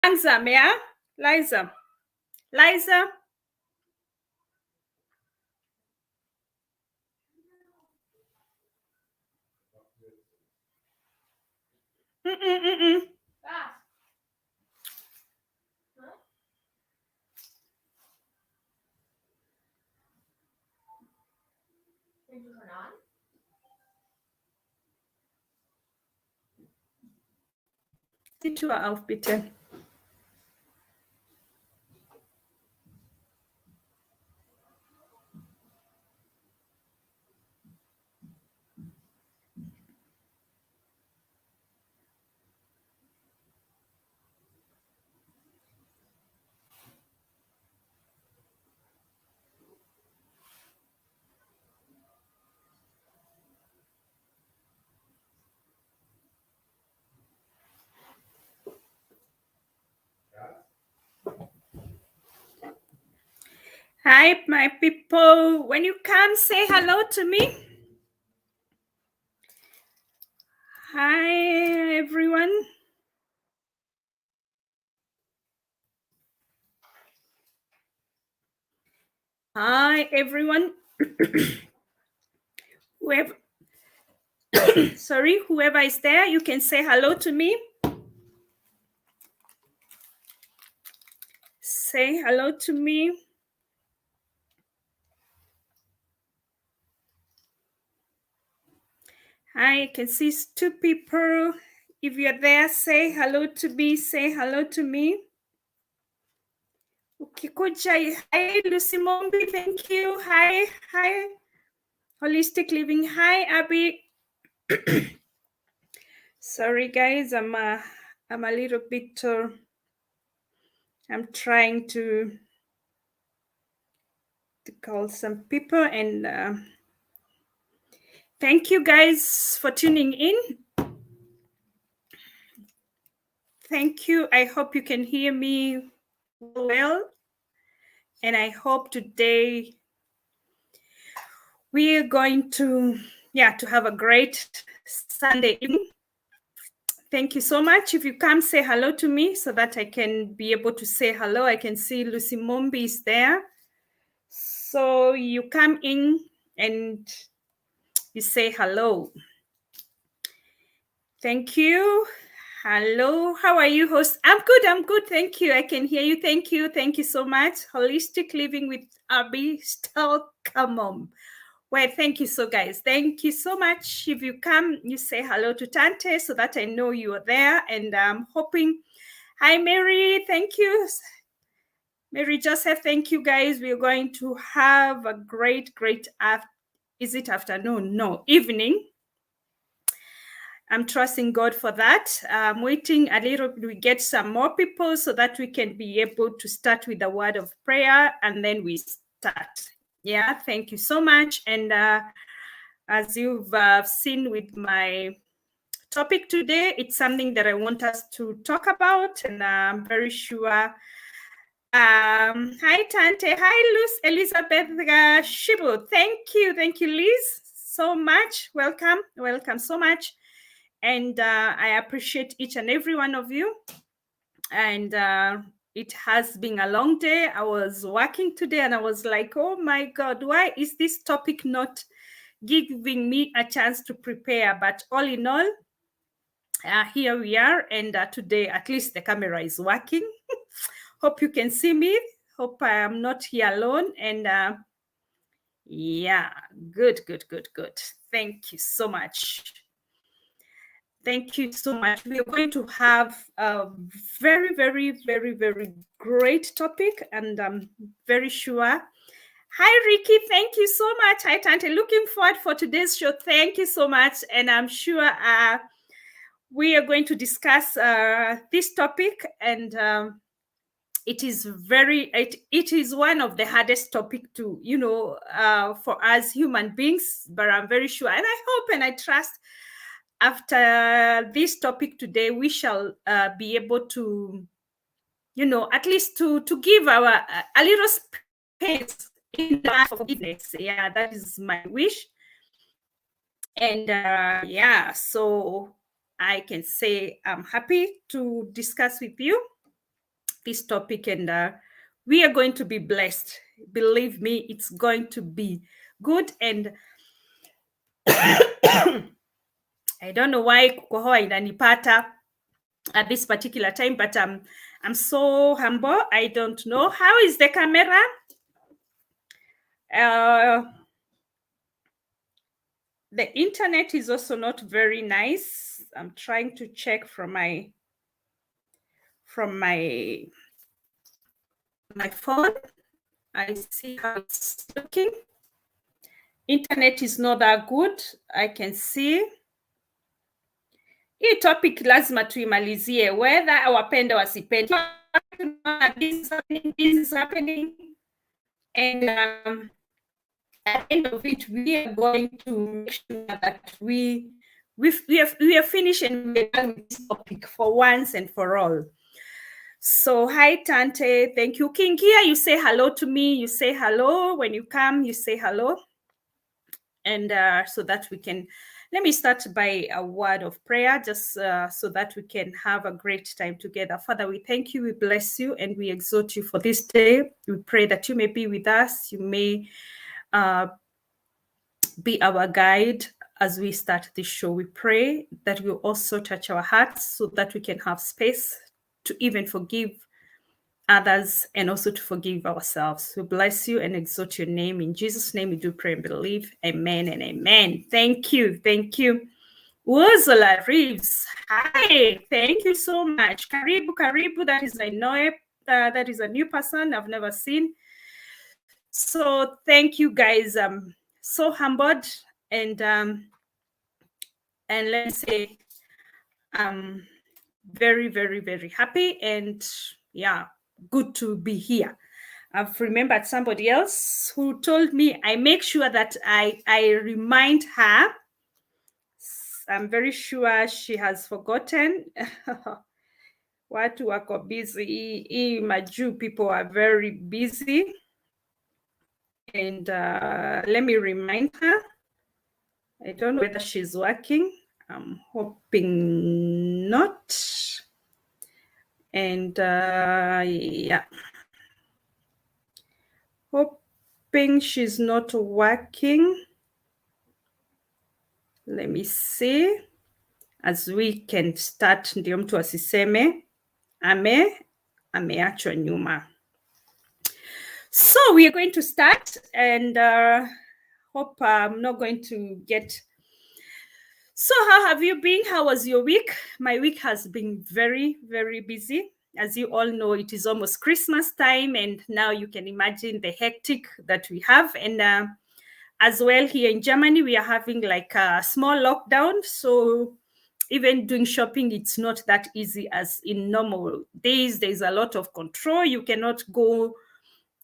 Langsam, ja? Leiser. Leiser. Die Tür auf, bitte. Hi, my people. When you come, say hello to me. Hi, everyone. Hi, everyone. Whoever, sorry, whoever is there, you can say hello to me. Say hello to me. Hi, I can see 2 people. If you're there, say hello to me. Say hello to me. Ukikuja, hi, Lucy Mombi, thank you. Hi, hi. Holistic Living. Hi, Abby. Sorry, guys, I'm a little bit. I'm trying to call some people, and thank you guys for tuning in. Thank you. I hope you can hear me well, and I hope today we are going to have a great Sunday evening. Thank you so much. If you come, say hello to me so that I can be able to say hello. I can see Lucy Mombi is there. So you come in and you say hello. Thank you. Hello. How are you, host? I'm good. Thank you. I can hear you. Thank you. Thank you so much. Holistic Living with Abby Stalkamom. Well, thank you so, guys. Thank you so much. If you come, you say hello to Tante so that I know you are there. And I'm hoping. Hi, Mary. Thank you. Mary Joseph, thank you, guys. We are going to have a great is it afternoon? No, evening. I'm trusting God for that. I'm waiting a little, we get some more people so that we can be able to start with a word of prayer and then we start. Yeah, thank you so much. And as you've seen with my topic today, it's something that I want us to talk about, and I'm very sure. Hi, Tante. Hi, Luz Elizabeth Shibu. Thank you, Liz, so much. Welcome so much. And I appreciate each and every one of you. And it has been a long day. I was working today and I was like, oh my God, why is this topic not giving me a chance to prepare? But all in all, here we are. And today, at least the camera is working. Hope you can see me. Hope I am not here alone. And yeah, good. Thank you so much. Thank you so much. We are going to have a very, very, very, very great topic, and I'm very sure. Hi, Ricky. Thank you so much. Hi, Tante. Looking forward for today's show. Thank you so much. And I'm sure we are going to discuss this topic, and it is one of the hardest topic to, for us human beings, but I'm very sure, and I hope and I trust after this topic today, we shall be able to, at least to give our a little space in the forgiveness. Yeah, that is my wish. And so I can say I'm happy to discuss with you. this topic, and we are going to be blessed. Believe me, it's going to be good. And I don't know why kukohoa inanipata at this particular time, but I'm so humble. I don't know. How is the camera? The internet is also not very nice. I'm trying to check from my phone. I see how it's looking. Internet is not that good. I can see. Hii topic lazima tuimalizie, whether wapende wasipende. This is happening. And at the end of it, we are going to make sure that we are finished and we're done with this topic for once and for all. So hi Tante, thank you. Kingia, you say hello to me. You say hello when you come. You say hello, and so that we can. Let me start by a word of prayer, just so that we can have a great time together. Father, we thank you, we bless you, and we exhort you for this day. We pray that you may be with us. You may be our guide as we start this show. We pray that will also touch our hearts so that we can have space to even forgive others and also to forgive ourselves. We bless you and exalt your name. In Jesus' name we do pray and believe. Amen and amen. Thank you. Thank you. Ursula Reeves. Hi. Thank you so much. Karibu, karibu. That is that is a new person I've never seen. So thank you guys. I'm so humbled and let me say I'm very, very, very happy, and yeah, good to be here. I've remembered somebody else who told me I make sure that I remind her. I'm very sure she has forgotten. Watu wako busy. Maju people are very busy. And let me remind her. I don't know whether she's working. I'm hoping not. And yeah. Hoping she's not working. Let me as we can start. Ndio mtu asiseme ameachwa nyuma. So we are going to start, and hope I'm not going to get. So how have you been? How was your week? My week has been very, very busy. As you all know, it is almost Christmas time, and now you can imagine the hectic that we have. And as well, here in Germany, we are having like a small lockdown. So even doing shopping, it's not that easy as in normal days. There's a lot of control. You cannot go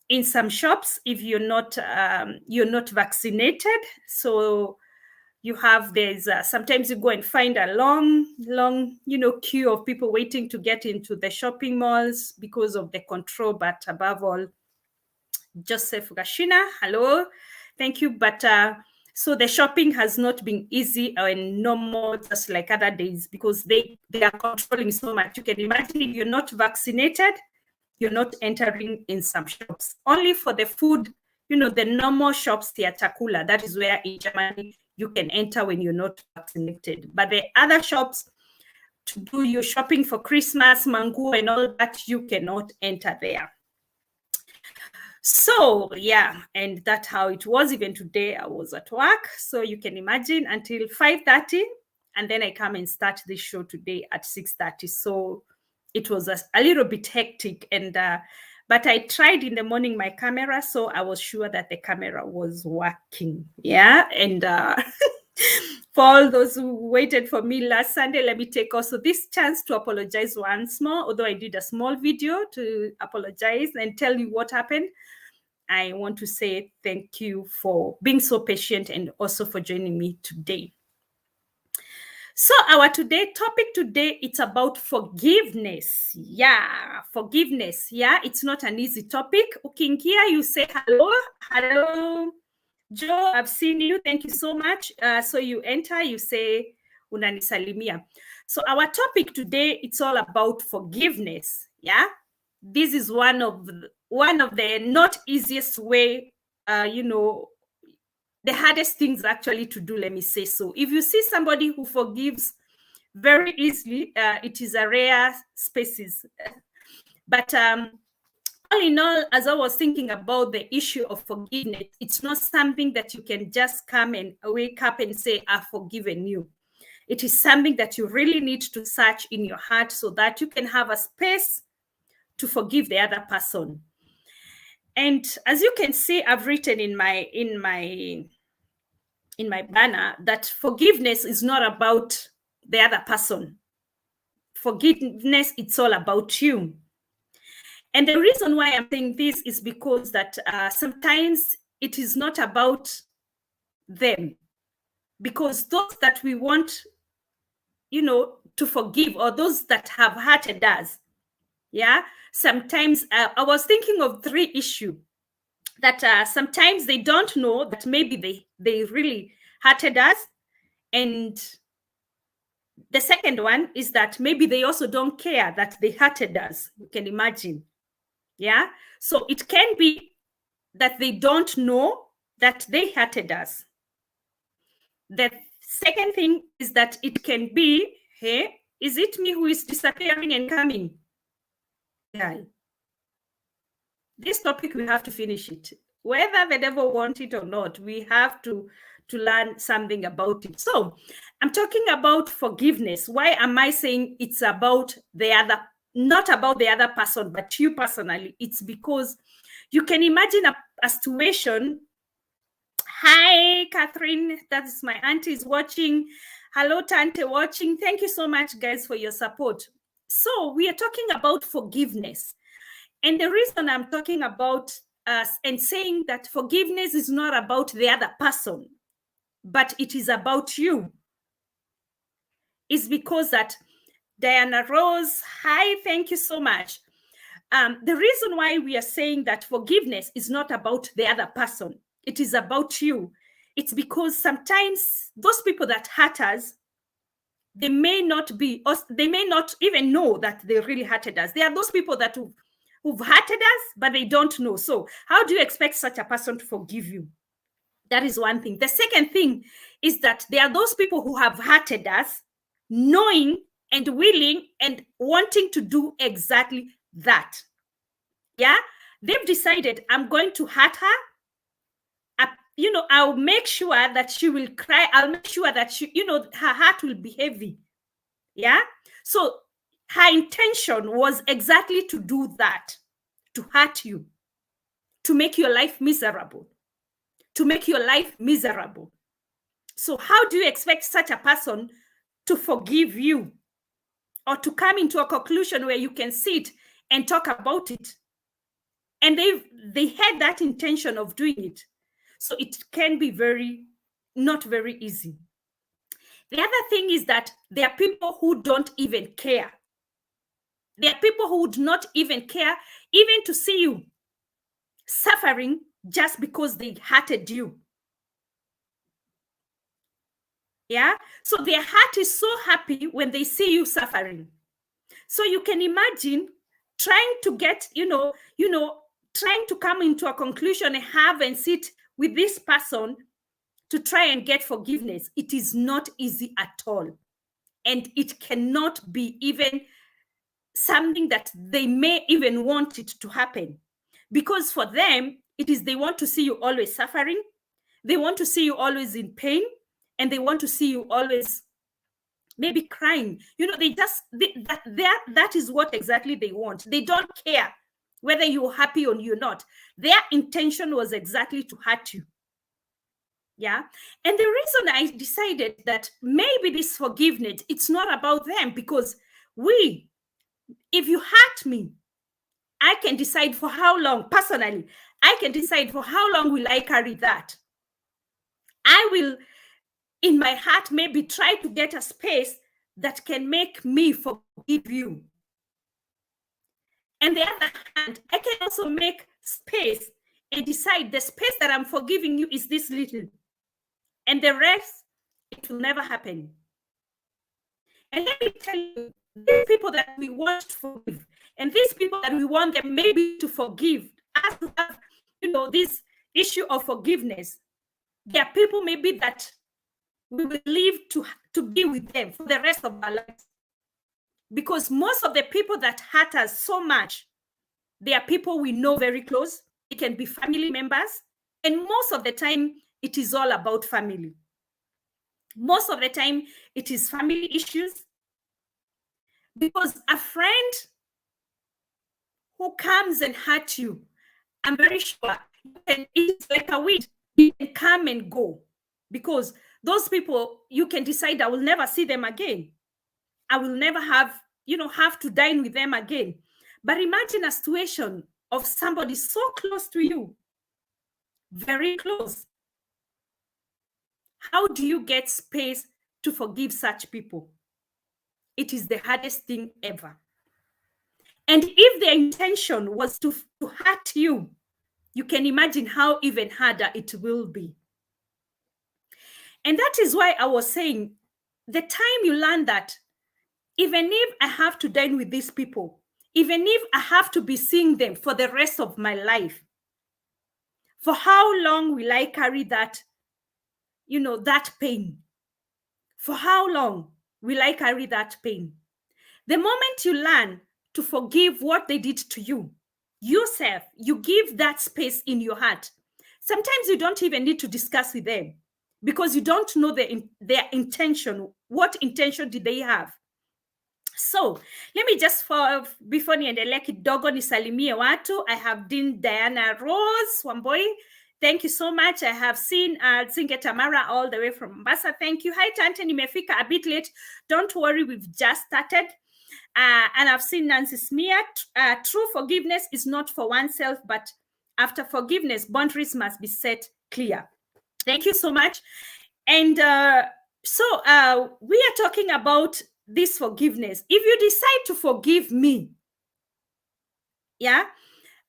in some shops if you're not vaccinated. So there's sometimes you go and find a long queue of people waiting to get into the shopping malls because of the control. But above all, Joseph Gashina, hello, thank you. But so the shopping has not been easy and normal just like other days, because they are controlling so much. You can imagine if you're not vaccinated, you're not entering in some shops. Only for the food, the normal shops, the chakula, that is where in Germany you can enter when you're not vaccinated. But the other shops, to do your shopping for Christmas, mango and all that, you cannot enter there. So yeah, and that's how it was. Even today I was at work, so you can imagine, until 5:30, and then I come and start this show today at 6:30. So it was a little bit hectic, and but I tried in the morning my camera, so I was sure that the camera was working. Yeah, and for all those who waited for me last Sunday, let me take also this chance to apologize once more. Although I did a small video to apologize and tell you what happened, I want to say thank you for being so patient and also for joining me today. So our topic today, it's about forgiveness. Yeah, forgiveness. Yeah, it's not an easy topic. Ukingia, you say hello. Hello, Joe, I've seen you. Thank you so much. So you enter, you say unanisalimia. So our topic today, it's all about forgiveness. Yeah, this is one of the not easiest way, the hardest things actually to do, let me say so. If you see somebody who forgives very easily, it is a rare species. But all in all, as I was thinking about the issue of forgiveness, it's not something that you can just come and wake up and say, I've forgiven you. It is something that you really need to search in your heart so that you can have a space to forgive the other person. And as you can see, I've written in my banner that forgiveness is not about the other person. Forgiveness, it's all about you. And the reason why I'm saying this is because that sometimes it is not about them, because those that we want, to forgive, or those that have hurted us, sometimes I was thinking of 3 issues that sometimes they don't know that maybe they really hurted us. And the second one is that maybe they also don't care that they hurted us. You can imagine. Yeah. So it can be that they don't know that they hurted us. The second thing is that it can be, hey, is it me who is disappearing and coming? Yeah. This topic, we have to finish it. Whether the devil wants it or not, we have to learn something about it. So I'm talking about forgiveness. Why am I saying it's about the other, not about the other person, but you personally? It's because you can imagine a situation. Hi, Catherine. That's my auntie is watching. Hello, Tante watching. Thank you so much, guys, for your support. So we are talking about forgiveness. And the reason I'm talking about and saying that forgiveness is not about the other person, but it is about you, is because that Diana Rose, hi, thank you so much. The reason why we are saying that forgiveness is not about the other person, it is about you. It's because sometimes those people that hurt us, they may not even know that they really hurted us. There are those people that who've hurted us, but they don't know. So how do you expect such a person to forgive you? That is one thing. The second thing is that there are those people who have hurted us, knowing and willing and wanting to do exactly that. Yeah, they've decided, I'm going to hurt her. I'll make sure that she will cry. I'll make sure that her heart will be heavy. Yeah. So her intention was exactly to do that, to hurt you, to make your life miserable, So how do you expect such a person to forgive you, or to come into a conclusion where you can sit and talk about it? And they had that intention of doing it. So it can be not very easy. The other thing is that there are people who don't even care. There are people who would not even care even to see you suffering just because they hurted you. Yeah. So their heart is so happy when they see you suffering. So you can imagine trying to get, trying to come into a conclusion and have and sit with this person to try and get forgiveness. It is not easy at all. And it cannot be even something that they may even want it to happen. Because for them, it is they want to see you always suffering. They want to see you always in pain. And they want to see you always maybe crying. That is what exactly they want. They don't care whether you're happy or you're not. Their intention was exactly to hurt you. Yeah. And the reason I decided that maybe this forgiveness, it's not about them, because if you hurt me, I can decide for how long, personally, I can decide for how long will I carry that. I will, in my heart, maybe try to get a space that can make me forgive you. And the other hand, I can also make space and decide the space that I'm forgiving you is this little. And the rest, it will never happen. And let me tell you, these people that we want to forgive, And these people that we want them maybe to forgive, us to have, this issue of forgiveness, there are people maybe that we will live to be with them for the rest of our lives. Because most of the people that hurt us so much, they are people we know very close. It can be family members. And most of the time, it is all about family. Most of the time, it is family issues. Because a friend who comes and hurt you, I'm very sure it's like a wind. You can come and go. Because those people, you can decide, I will never see them again. I will never have to dine with them again. But imagine a situation of somebody so close to you, very close. How do you get space to forgive such people? It is the hardest thing ever. And if their intention was to hurt you, you can imagine how even harder it will be. And that is why I was saying, the time you learn that, even if I have to dine with these people, even if I have to be seeing them for the rest of my life, for how long will I carry that, that pain? For how long will I carry that pain? The moment you learn to forgive what they did to you, yourself, you give that space in your heart. Sometimes you don't even need to discuss with them because you don't know their intention. What intention did they have? So let me just, before niendelee kidogo nisalimie watu. I have Dean Diana Rose Wamboi. Thank you so much. I have seen Zinge Tamara all the way from Mombasa. Thank you. Hi, Tante, nimefika a bit late. Don't worry, we've just started. And I've seen Nancy Smear. True forgiveness is not for oneself, but after forgiveness, boundaries must be set clear. Thank you so much. And so we are talking about this forgiveness. If you decide to forgive me,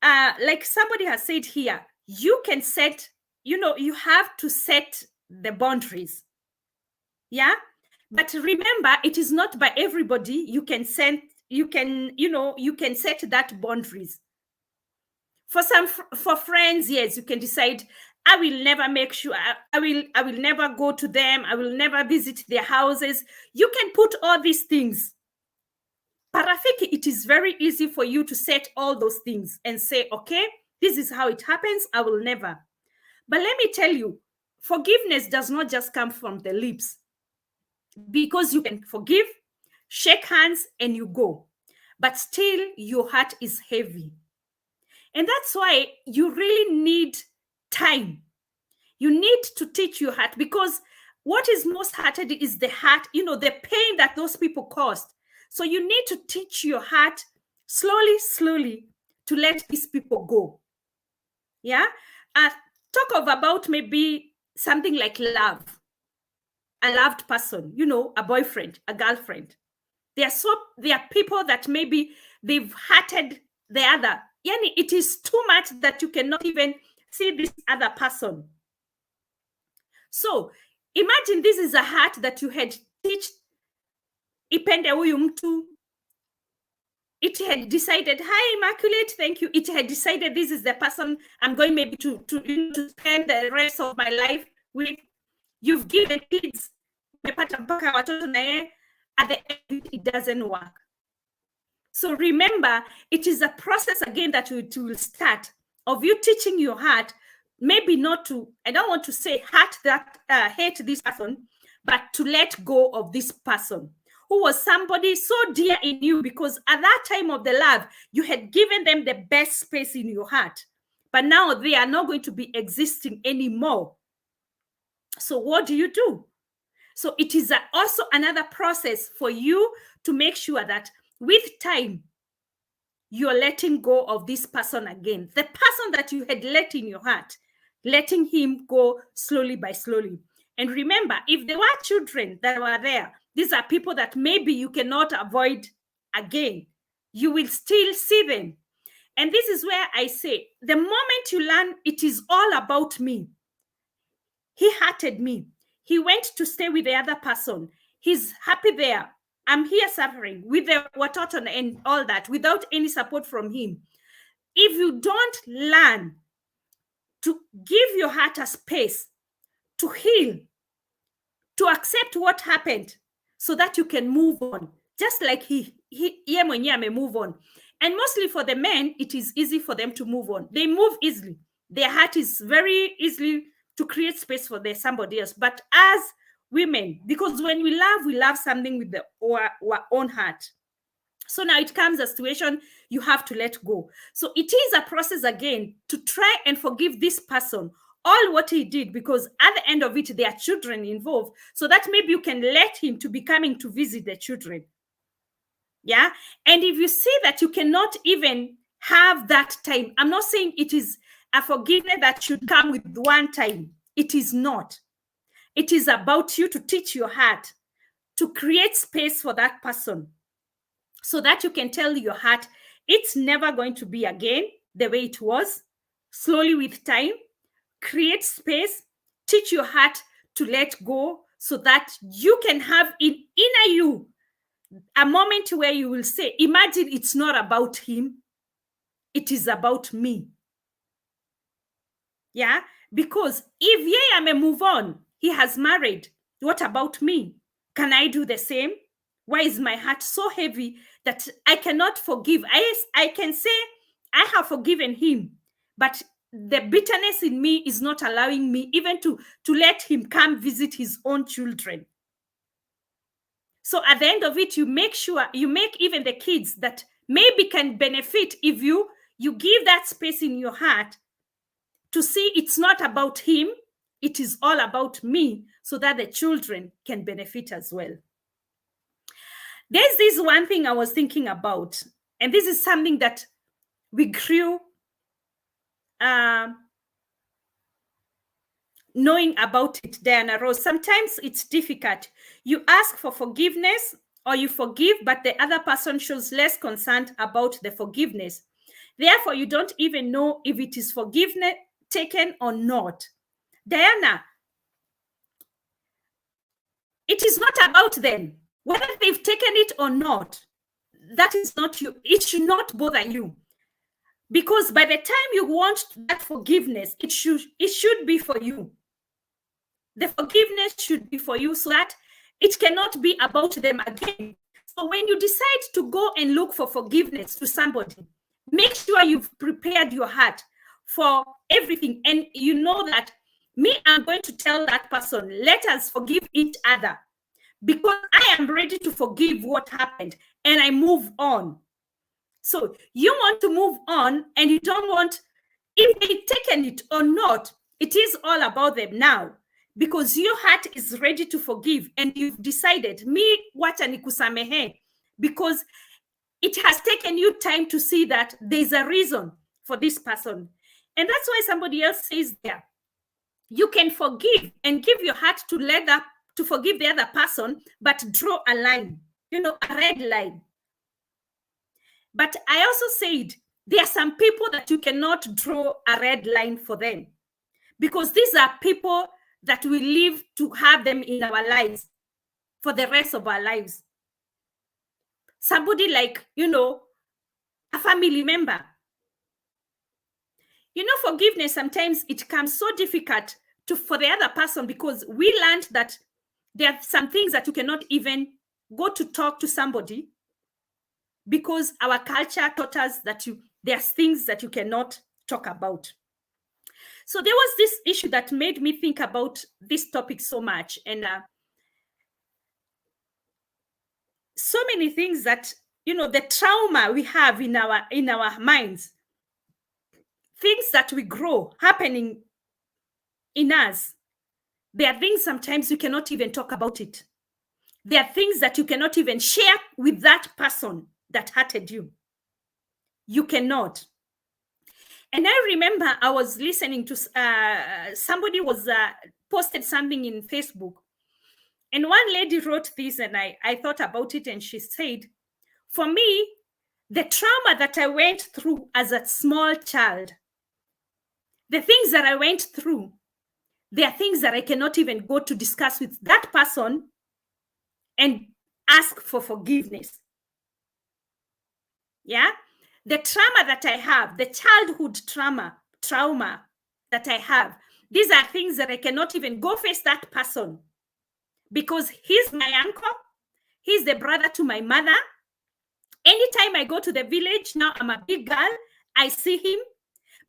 like somebody has said here, you can set, you have to set the boundaries. But remember, it is not by everybody you can set that boundaries. For friends, yes, you can decide, I will never make sure, I will never go to them, I will never visit their houses. You can put all these things. Parafiki, it is very easy for you to set all those things and say, okay, this is how it happens, I will never. But let me tell you, forgiveness does not just come from the lips, because you can forgive, shake hands, and you go. But still, your heart is heavy. And that's why you really need time. You need to teach your heart, because what is most hearted is the heart, the pain that those people caused. So you need to teach your heart slowly to let these people go. Talk about maybe something like love. A loved person, a boyfriend, a girlfriend. There are people that maybe they've hurted the other. Yani, it is too much that you cannot even see this other person. So imagine this is a heart that you had teach ipende huyu mtu. It had decided, hi, Immaculate, thank you. It had decided this is the person I'm going maybe to spend the rest of my life with. You've given kids, at the end, it doesn't work. So remember, it is a process again that will start of you teaching your heart, maybe not to, I don't want to say hate this person, but to let go of this person who was somebody so dear in you, because at that time of the love, you had given them the best space in your heart. But now they are not going to be existing anymore. So what do you do? So it is also another process for you to make sure that with time, you're letting go of this person again. The person that you had let in your heart, letting him go slowly by slowly. And remember, if there were children that were there, these are people that maybe you cannot avoid again. You will still see them. And this is where I say, the moment you learn it is all about me. He hurted me. He went to stay with the other person. He's happy there. I'm here suffering with the watoto and all that without any support from him. If you don't learn to give your heart a space to heal, to accept what happened so that you can move on, just like he may move on. And mostly for the men, it is easy for them to move on. They move easily. Their heart is very easily to create space for somebody else. But as women, because when we love something with our own heart. So now it comes a situation you have to let go. So it is a process again to try and forgive this person all what he did, because at the end of it, there are children involved. So that maybe you can let him to be coming to visit the children. Yeah. And if you see that you cannot even have that time, I'm not saying it is a forgiveness that should come with one time. It is not. It is about you to teach your heart to create space for that person so that you can tell your heart it's never going to be again the way it was. Slowly with time, create space, teach your heart to let go so that you can have in inner you a moment where you will say, imagine it's not about him, it is about me. Yeah, because if I may move on, he has married, what about me? Can I do the same? Why is my heart so heavy that I cannot forgive? I can say I have forgiven him, but the bitterness in me is not allowing me even to let him come visit his own children. So at the end of it, you make sure you make even the kids that maybe can benefit if you give that space in your heart to see it's not about him, it is all about me, so that the children can benefit as well. There's this one thing I was thinking about, and this is something that we grew knowing about it, Diana Rose. Sometimes it's difficult. You ask for forgiveness or you forgive, but the other person shows less concern about the forgiveness. Therefore, you don't even know if it is forgiveness taken or not. Diana, it is not about them. Whether they've taken it or not, that is not you. It should not bother you. Because by the time you want that forgiveness, it should be for you. The forgiveness should be for you so that it cannot be about them again. So when you decide to go and look for forgiveness to somebody, make sure you've prepared your heart for everything. And you know that I'm going to tell that person, let us forgive each other, because I am ready to forgive what happened and I move on. So you want to move on and you don't want, if they've taken it or not, it is all about them now, because your heart is ready to forgive and you've decided, wacha nikusamehe, because it has taken you time to see that there's a reason for this person. And that's why somebody else says there, you can forgive and give your heart to forgive the other person, but draw a line, a red line. But I also said there are some people that you cannot draw a red line for them, because these are people that we live to have them in our lives for the rest of our lives. Somebody like, a family member. Forgiveness, sometimes it comes so difficult for the other person, because we learned that there are some things that you cannot even go to talk to somebody, because our culture taught us that there's things that you cannot talk about. So there was this issue that made me think about this topic so much, and so many things that the trauma we have in our minds, things that we grow happening in us. There are things sometimes you cannot even talk about it. There are things that you cannot even share with that person that hurted you. You cannot. And I remember I was listening to somebody was posted something in Facebook, and one lady wrote this, and I thought about it, and she said, for me, the trauma that I went through as a small child, the things that I went through, there are things that I cannot even go to discuss with that person and ask for forgiveness. Yeah, the trauma that I have, the childhood trauma that I have, these are things that I cannot even go face that person because he's my uncle, he's the brother to my mother. Anytime I go to the village, now I'm a big girl, I see him,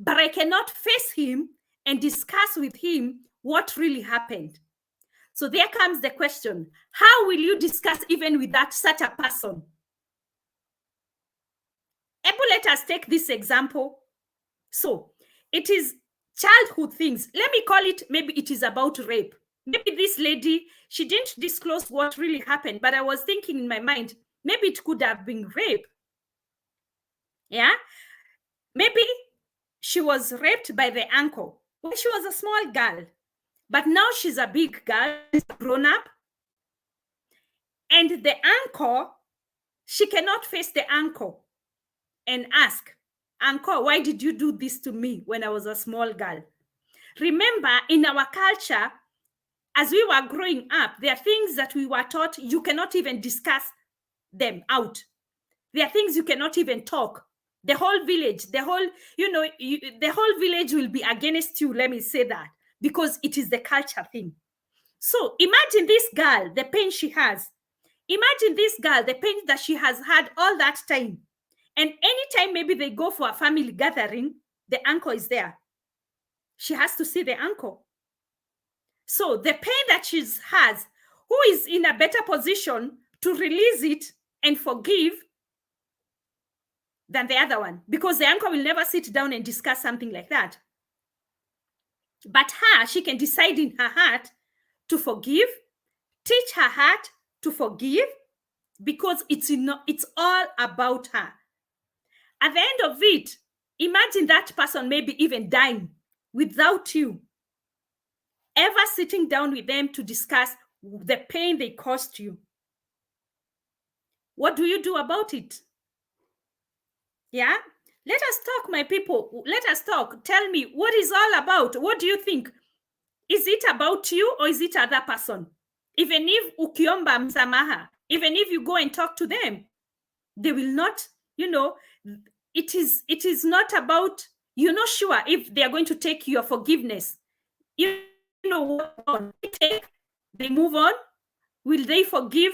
but I cannot face him and discuss with him what really happened. So there comes the question, how will you discuss even with that such a person? Let us take this example. So it is childhood things. Let me call it, maybe it is about rape. Maybe this lady, she didn't disclose what really happened, but I was thinking in my mind, maybe it could have been rape. Yeah? Maybe she was raped by the uncle when she was a small girl, but now she's a big girl, she's grown up. And the uncle, she cannot face the uncle and ask, uncle, why did you do this to me when I was a small girl? Remember, in our culture, as we were growing up, there are things that we were taught you cannot even discuss them out. There are things you cannot even talk. The whole village, the whole village will be against you, let me say that, because it is the culture thing. So imagine this girl, the pain she has. Imagine this girl, the pain that she has had all that time. And anytime maybe they go for a family gathering, the uncle is there. She has to see the uncle. So the pain that she has, who is in a better position to release it and forgive than the other one? Because the uncle will never sit down and discuss something like that. But her, she can decide in her heart to forgive, teach her heart to forgive, because it's all about her. At the end of it, imagine that person maybe even dying without you ever sitting down with them to discuss the pain they caused you. What do you do about it? Yeah? Let us talk, my people. Let us talk. Tell me, what is all about? What do you think? Is it about you or is it other person? Even if ukiomba msamaha, even if you go and talk to them, they will not, it is not about, you're not sure if they are going to take your forgiveness. What they move on? Will they forgive?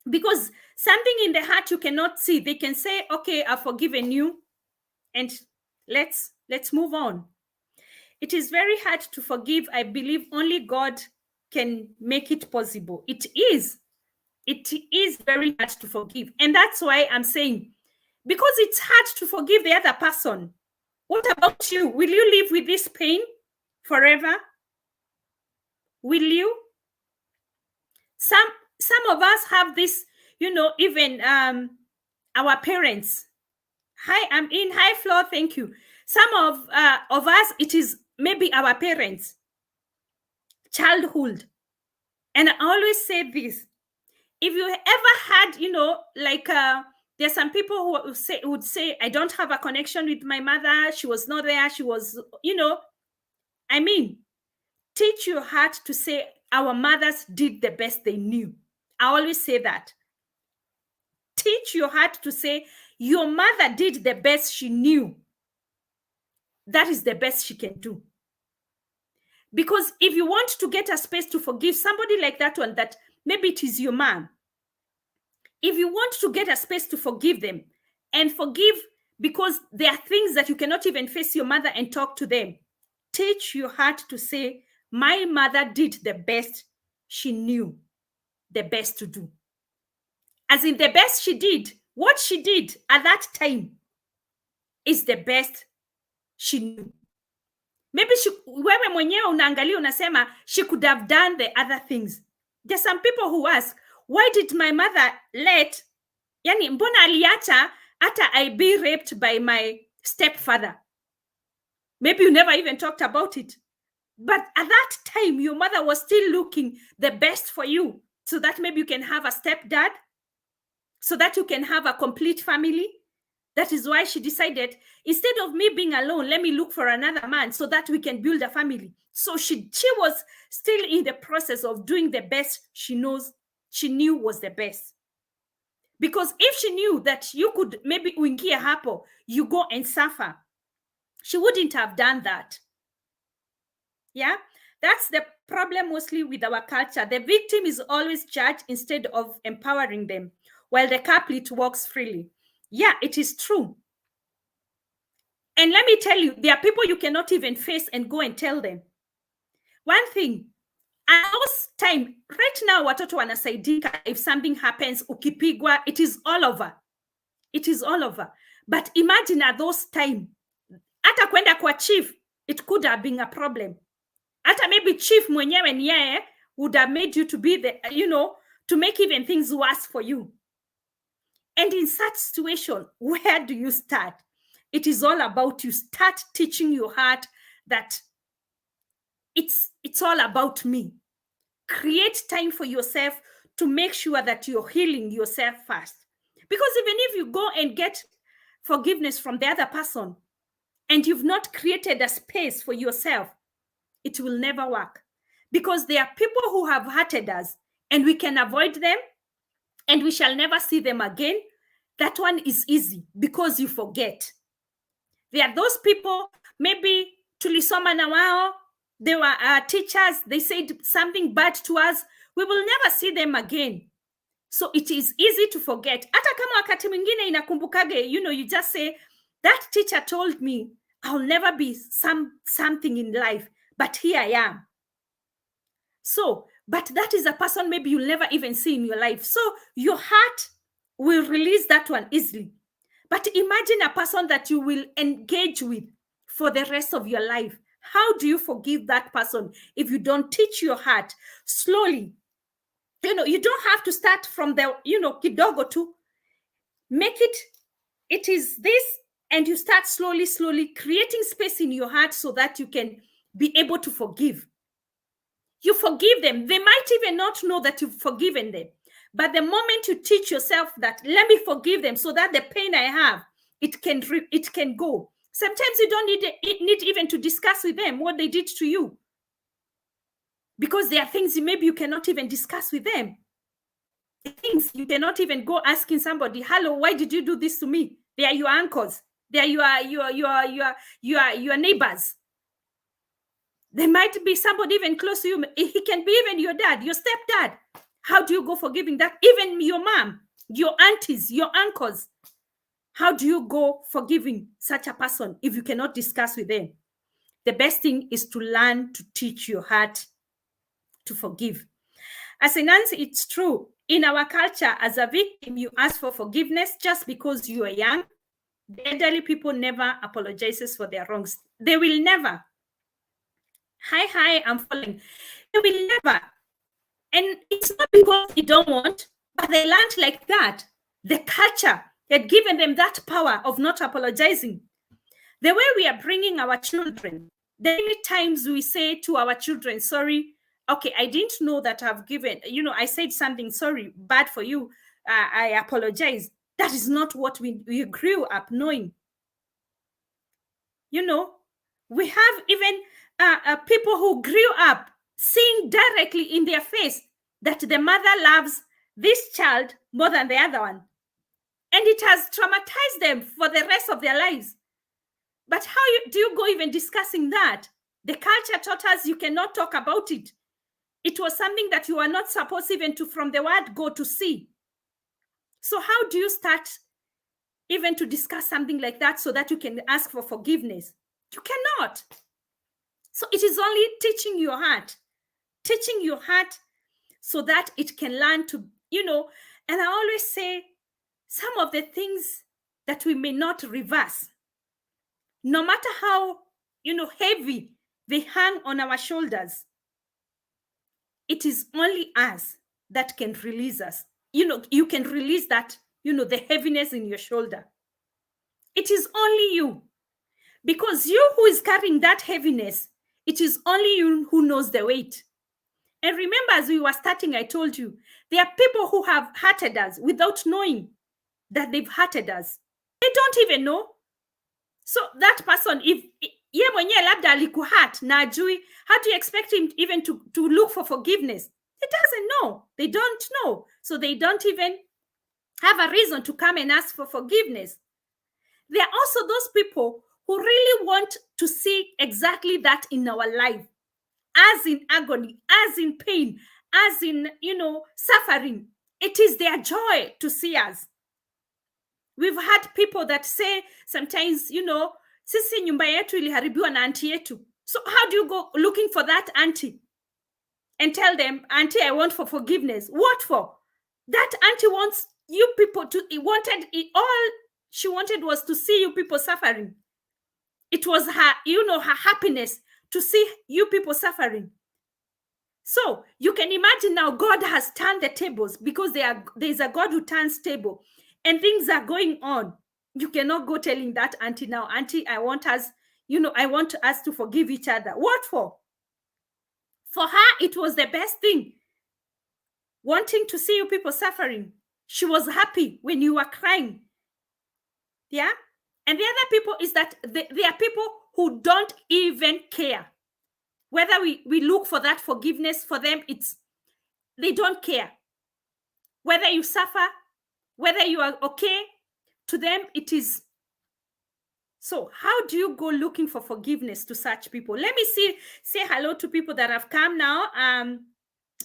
Because something in the heart you cannot see. They can say, okay, I've forgiven you, and let's move on. It is very hard to forgive. I believe only God can make it possible. It is very hard to forgive. And that's why I'm saying, because it's hard to forgive the other person. What about you? Will you live with this pain forever? Will you? Some of us have this, even our parents. Hi, I'm in. Hi, Flo. Thank you. Some of us, it is maybe our parents' childhood. And I always say this. If you ever had, there's some people who would say, I don't have a connection with my mother. She was not there. She was, teach your heart to say, our mothers did the best they knew. I always say that. Teach your heart to say, your mother did the best she knew. That is the best she can do. Because if you want to get a space to forgive somebody like that one, that maybe it is your mom, if you want to get a space to forgive them and forgive because there are things that you cannot even face your mother and talk to them, teach your heart to say, my mother did the best she knew, the best to do. As in the best she did, what she did at that time is the best she knew. Maybe wewe mwenyewe unaangalia unasema she could have done the other things. There's some people who ask, why did my mother let, mbona aliacha hata I be raped by my stepfather? Maybe you never even talked about it. But at that time, your mother was still looking the best for you, so that maybe you can have a stepdad, so that you can have a complete family. That is why she decided, instead of me being alone, let me look for another man so that we can build a family. So she was still in the process of doing the best she knows she knew was the best. Because if she knew that you could maybe uingie hapo, you go and suffer, she wouldn't have done that. Yeah, that's the problem mostly with our culture. The victim is always judged instead of empowering them, while the culprit walks freely. Yeah, it is true. And let me tell you, there are people you cannot even face and go and tell them. One thing, at those time, right now, watoto wanasaidika. If something happens, ukipigwa, it is all over. It is all over. But imagine at those time, hata kwenda kwa chief, it could have been a problem. Hata maybe chief mwenyewe ni yeye would have made you to be the, to make even things worse for you. And in such situation, where do you start? It is all about you start teaching your heart that it's all about me. Create time for yourself to make sure that you're healing yourself first. Because even if you go and get forgiveness from the other person and you've not created a space for yourself, it will never work. Because there are people who have hurted us and we can avoid them and we shall never see them again. That one is easy because you forget. There are those people, maybe tulisoma na wao, they were teachers, they said something bad to us, we will never see them again. So it is easy to forget. Hata kama wakati mwingine inakumbukage, you just say, that teacher told me I'll never be something in life, but here I am. So, but that is a person maybe you'll never even see in your life. So your heart will release that one easily. But imagine a person that you will engage with for the rest of your life. How do you forgive that person if you don't teach your heart slowly? You don't have to start from the, kidogo to make it is this, and you start slowly creating space in your heart so that you can be able to forgive. You forgive them. They might even not know that you've forgiven them. But the moment you teach yourself that, let me forgive them so that the pain I have, it can go. Sometimes you don't need even to discuss with them what they did to you. Because there are things maybe you cannot even discuss with them. Things you cannot even go asking somebody, hello, why did you do this to me? They are your uncles. They are your neighbors. There might be somebody even close to you. He can be even your dad, your stepdad. How do you go forgiving that? Even your mom, your aunties, your uncles. How do you go forgiving such a person if you cannot discuss with them? The best thing is to learn to teach your heart to forgive. As a Nancy, it's true. In our culture, as a victim, you ask for forgiveness just because you are young. The elderly people never apologizes for their wrongs. They will never. Hi, I'm falling. They will never. And it's not because they don't want, but they learned like that. The culture had given them that power of not apologizing. The way we are bringing our children, the many times we say to our children, sorry, okay, I didn't know that I've given, I said something, sorry, bad for you. I apologize. That is not what we grew up knowing. We have even people who grew up seeing directly in their face that the mother loves this child more than the other one. And it has traumatized them for the rest of their lives. But how do you go even discussing that? The culture taught us you cannot talk about it. It was something that you are not supposed even to, from the word go, to see. So how do you start even to discuss something like that so that you can ask for forgiveness? You cannot. So it is only teaching your heart so that it can learn to, and I always say some of the things that we may not reverse, no matter how, heavy they hang on our shoulders, it is only us that can release us. You can release that, the heaviness in your shoulder. It is only you. Because you who is carrying that heaviness, it is only you who knows the weight. And remember, as we were starting, I told you, there are people who have hurted us without knowing that they've hurted us. They don't even know. So that person, if ye mwenye labda alikuhurt na ajui, how do you expect him even to look for forgiveness? It doesn't know. They don't know. So they don't even have a reason to come and ask for forgiveness. There are also those people who really want to see exactly that in our life, as in agony, as in pain, as in, suffering. It is their joy to see us. We've had people that say sometimes, sisi nyumba yetu iliharibiwa na auntie yetu. So how do you go looking for that auntie and tell them, auntie, I want for forgiveness? What for? That auntie wants you people to, all she wanted was to see you people suffering. It was her, her happiness to see you people suffering. So you can imagine now God has turned the tables, because there's a God who turns table, and things are going on. You cannot go telling that auntie now, auntie, I want us to forgive each other. What for? For her, it was the best thing. Wanting to see you people suffering. She was happy when you were crying. Yeah? And the other people is that there are people who don't even care. Whether we look for that forgiveness, for them, they don't care. Whether you suffer, whether you are okay, to them it is. So how do you go looking for forgiveness to such people? Let me say hello to people that have come now.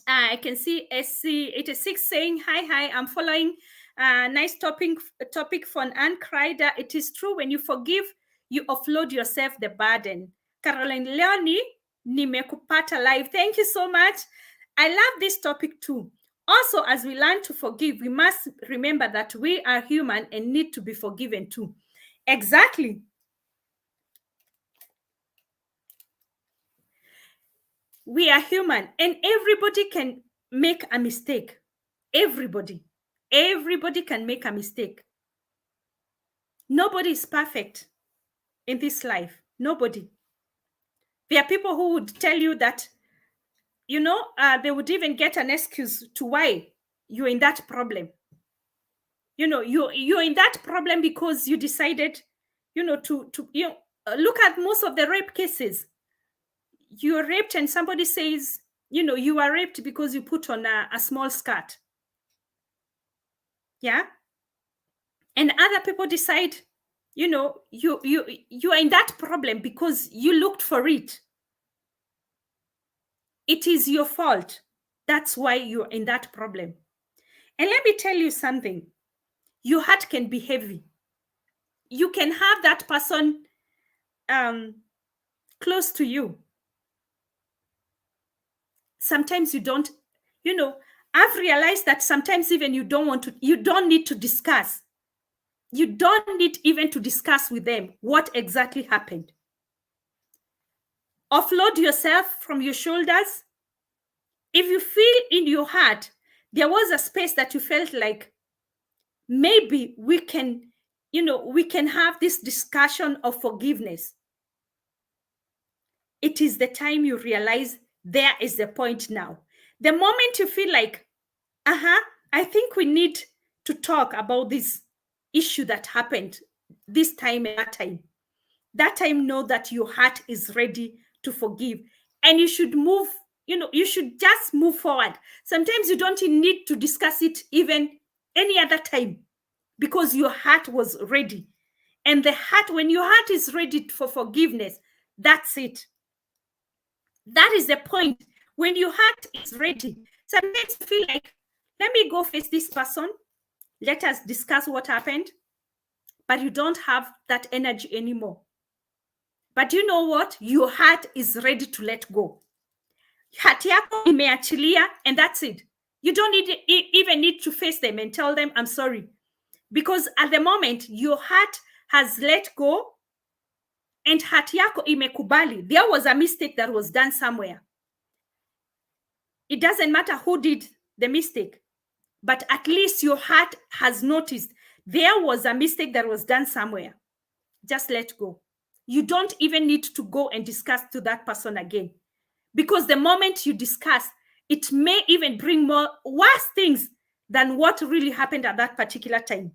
I can see SC86 saying, hi, I'm following. Nice topic from Ann Kreider. It is true, when you forgive, you offload yourself the burden. Caroline Leonie, nimekupata live. Thank you so much. I love this topic too. Also, as we learn to forgive, we must remember that we are human and need to be forgiven too. Exactly. We are human, and everybody can make a mistake. Everybody can make a mistake. Nobody is perfect in this life. Nobody. There are people who would tell you that, they would even get an excuse to why you're in that problem. You're in that problem because you decided, to look at most of the rape cases. You're raped and somebody says, you are raped because you put on a small skirt. Yeah. And other people decide, you are in that problem because you looked for it. It is your fault. That's why you're in that problem. And let me tell you something. Your heart can be heavy. You can have that person close to you. Sometimes you don't, I've realized that sometimes even you don't need to discuss. You don't need even to discuss with them what exactly happened. Offload yourself from your shoulders. If you feel in your heart, there was a space that you felt like, maybe we can have this discussion of forgiveness. It is the time you realize there is the point now. The moment you feel like, I think we need to talk about this issue that happened this time and that time, know that your heart is ready to forgive, and you should move, you should just move forward. Sometimes you don't need to discuss it even any other time, because your heart was ready. And when your heart is ready for forgiveness, that's it. That is the point. When your heart is ready, sometimes you feel like, let me go face this person. Let us discuss what happened. But you don't have that energy anymore. But you know what? Your heart is ready to let go. Hati yako imeachilia, and that's it. You don't even need to face them and tell them, I'm sorry. Because at the moment, your heart has let go, and hati yako imekubali. There was a mistake that was done somewhere. It doesn't matter who did the mistake, but at least your heart has noticed there was a mistake that was done somewhere. Just let go. You don't even need to go and discuss to that person again, because the moment you discuss, it may even bring more worse things than what really happened at that particular time.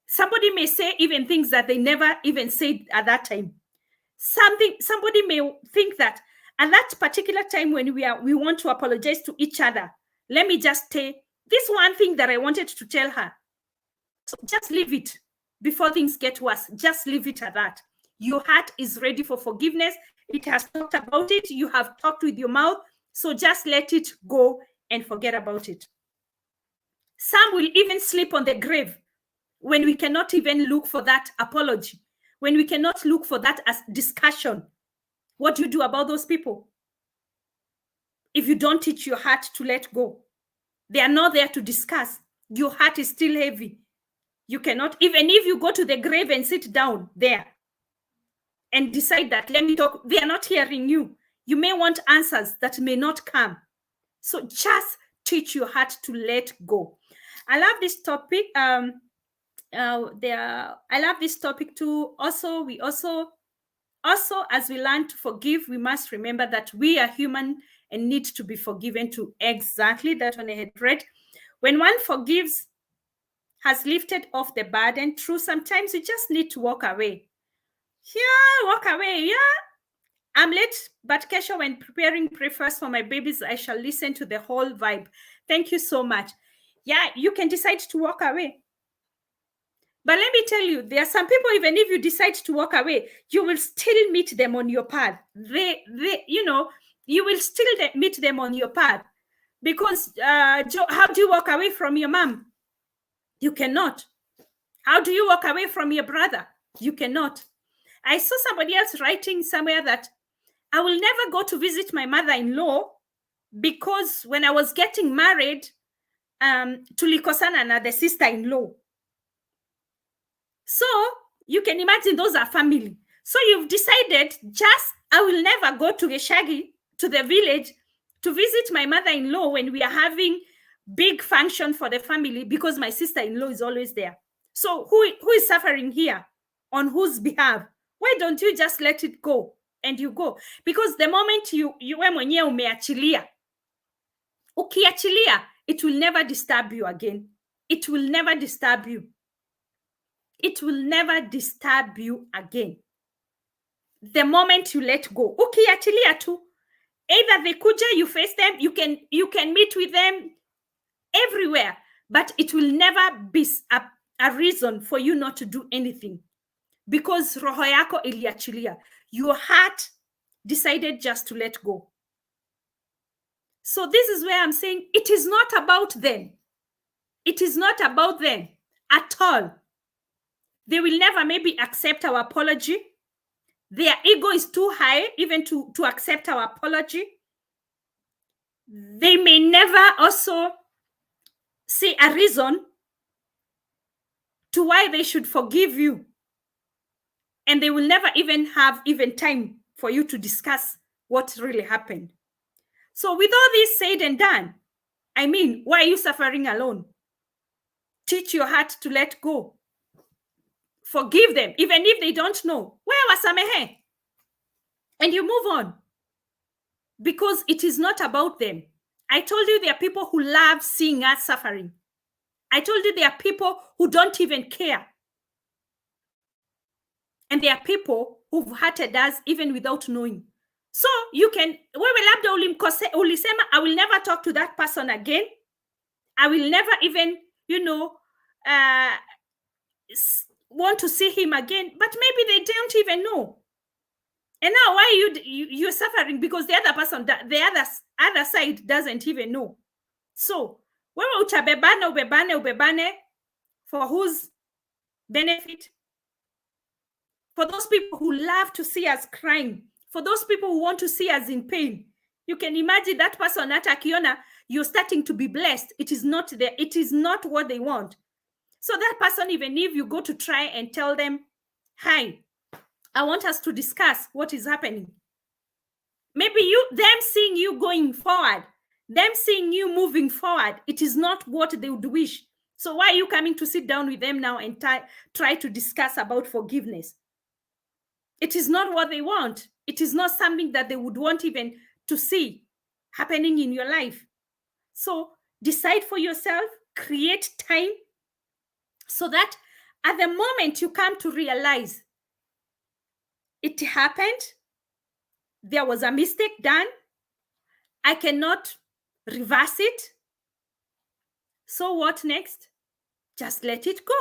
Somebody may say even things that they never even said at that time. Somebody may think that at that particular time when we want to apologize to each other, let me just say this one thing that I wanted to tell her. So just leave it before things get worse. Just leave it at that. Your heart is ready for forgiveness. It has talked about it. You have talked with your mouth. So just let it go and forget about it. Some will even sleep on the grave when we cannot even look for that apology, when we cannot look for that as discussion. What do you do about those people? If you don't teach your heart to let go, they are not there to discuss. Your heart is still heavy. You cannot, even if you go to the grave and sit down there and decide that, let me talk, they are not hearing you. You may want answers that may not come. So just teach your heart to let go. I love this topic. I love this topic too. Also, as we learn to forgive, we must remember that we are human and need to be forgiven too. Exactly, that one I had read. When one forgives, has lifted off the burden, true, sometimes you just need to walk away. Yeah, walk away. Yeah, I'm late, but Kesha, when preparing breakfast for my babies, I shall listen to the whole vibe. Thank you so much. Yeah, you can decide to walk away. But let me tell you, there are some people, even if you decide to walk away, you will still meet them on your path. You will still meet them on your path. Because how do you walk away from your mom? You cannot. How do you walk away from your brother? You cannot. I saw somebody else writing somewhere that I will never go to visit my mother-in-law because when I was getting married, tulikosana the sister-in-law. So you can imagine those are family. So you've decided I will never go to Geshagi, to the village, to visit my mother-in-law when we are having big function for the family because my sister-in-law is always there. So who is suffering here? On whose behalf? Why don't you just let it go and you go? Because the moment you mwenyewe umeachilia, ukiachilia, it will never disturb you again. It will never disturb you. It will never disturb you again. The moment you let go, ukiachilia tu, either they kuja, you face them, you can meet with them everywhere, but it will never be a reason for you not to do anything because roho yako iliachilia. Your heart decided just to let go. So this is where I'm saying it is not about them. It is not about them at all. They will never maybe accept our apology. Their ego is too high even to accept our apology. They may never also see a reason to why they should forgive you. And they will never even have time for you to discuss what really happened. So with all this said and done, I mean, why are you suffering alone? Teach your heart to let go. Forgive them, even if they don't know. Where wasamehe? And you move on. Because it is not about them. I told you there are people who love seeing us suffering. I told you there are people who don't even care. And there are people who've hurted us even without knowing. So you can, ulisema, I will never talk to that person again. I will never even, want to see him again. But maybe they don't even know. And now why you're suffering? Because the other person, the other side doesn't even know. So, wewe ubebane for whose benefit? For those people who love to see us crying, for those people who want to see us in pain. You can imagine that person at Akiona, you're starting to be blessed. It is not there. It is not what they want. So that person, even if you go to try and tell them, hi, I want us to discuss what is happening. Maybe them seeing you going forward, them seeing you moving forward, it is not what they would wish. So why are you coming to sit down with them now and try to discuss about forgiveness? It is not what they want. It is not something that they would want even to see happening in your life. So decide for yourself, create time so that at the moment you come to realize it happened, there was a mistake done. I cannot reverse it. So what next? Just let it go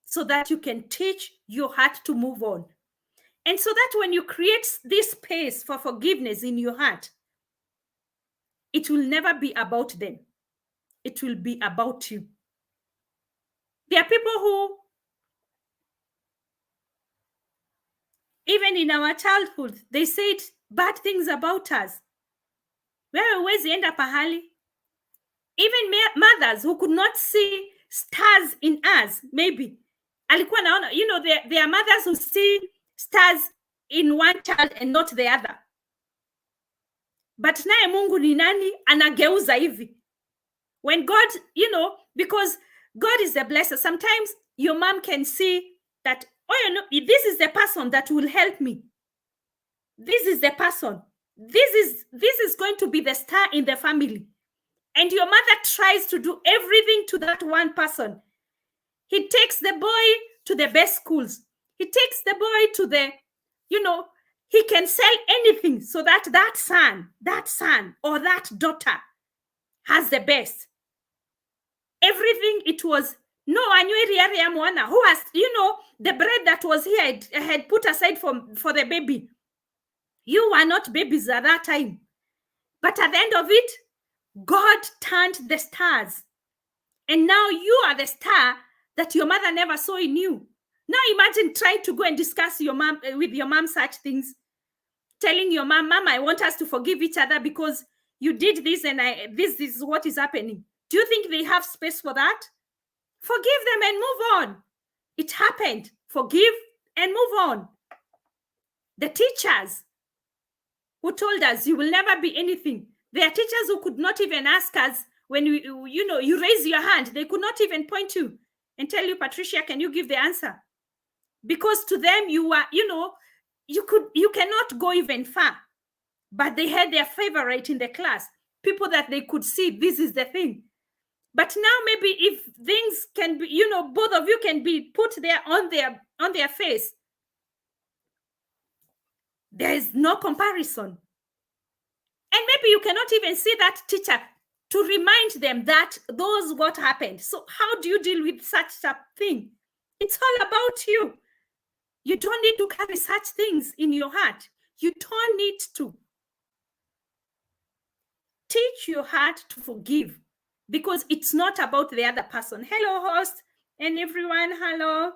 so that you can teach your heart to move on. And so that when you create this space for forgiveness in your heart, it will never be about them. It will be about you. There are people who, even in our childhood, they said bad things about us. Wewe huwezi enda pahali. Even mothers who could not see stars in us, maybe. Alikuwa naona, you know, there are mothers who see stars in one child and not the other. But naye Mungu ni nani? Anageuza hivi. When God, you know, because God is the blesser. Sometimes your mom can see that, oh, you know, this is the person that will help me. This is the person. This is going to be the star in the family. And your mother tries to do everything to that one person. He takes the boy to the best schools. He takes the boy to the, you know, he can sell anything so that that son or that daughter has the best. Everything it was, no, who has, you know, the bread that was here, I had put aside for the baby. You were not babies at that time. But at the end of it, God turned the stars. And now you are the star that your mother never saw in you. Now imagine trying to go and discuss with your mom such things. Telling your mom, Mama, I want us to forgive each other because you did this and this is what is happening. Do you think they have space for that? Forgive them and move on. It happened. Forgive and move on. The teachers who told us you will never be anything. There are teachers who could not even ask us when you raise your hand. They could not even point you and tell you, Patricia, can you give the answer? Because to them you are, you cannot go even far. But they had their favorite in the class, people that they could see this is the thing. But now maybe if things can be, both of you can be put there on their face, there is no comparison. And maybe you cannot even see that teacher to remind them that those what happened. So how do you deal with such a thing? It's all about you. You don't need to carry such things in your heart. You don't need to. Teach your heart to forgive, because it's not about the other person. Hello, host, and everyone. Hello.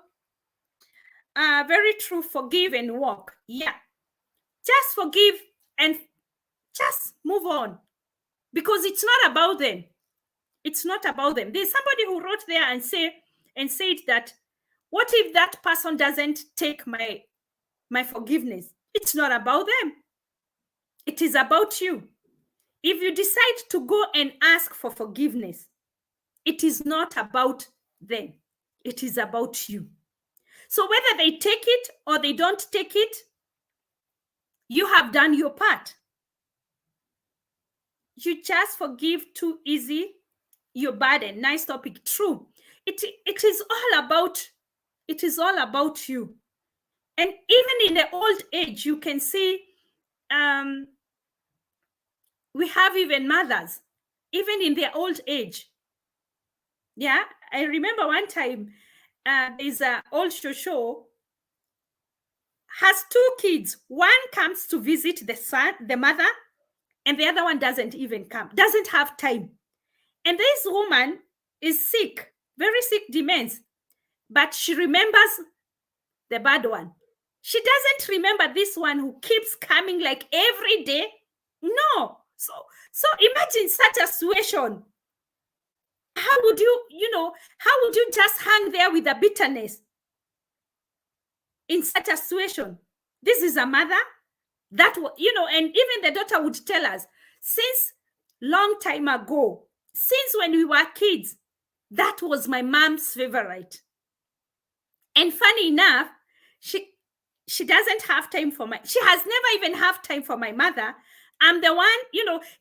Very true. Forgive and walk. Yeah. Just forgive and just move on, because it's not about them. It's not about them. There's somebody who wrote there and said that, what if that person doesn't take my forgiveness? It's not about them. It is about you. If you decide to go and ask for forgiveness, it is not about them. It is about you. So whether they take it or they don't take it, you have done your part. You just forgive too easy, your burden. Nice topic. True. It is all about you. And even in the old age, you can see we have even mothers, even in their old age. Yeah, I remember one time there's an old shosho, has two kids. One comes to visit the mother, and the other one doesn't even come, doesn't have time. And this woman is sick, very sick, dementia, but she remembers the bad one. She doesn't remember this one who keeps coming like every day. No. So imagine such a situation. How would you just hang there with the bitterness in such a situation? This is a mother that, and even the daughter would tell us, since long time ago, since when we were kids, that was my mom's favorite. And funny enough, she doesn't have time she has never even have time for my mother. I'm the one,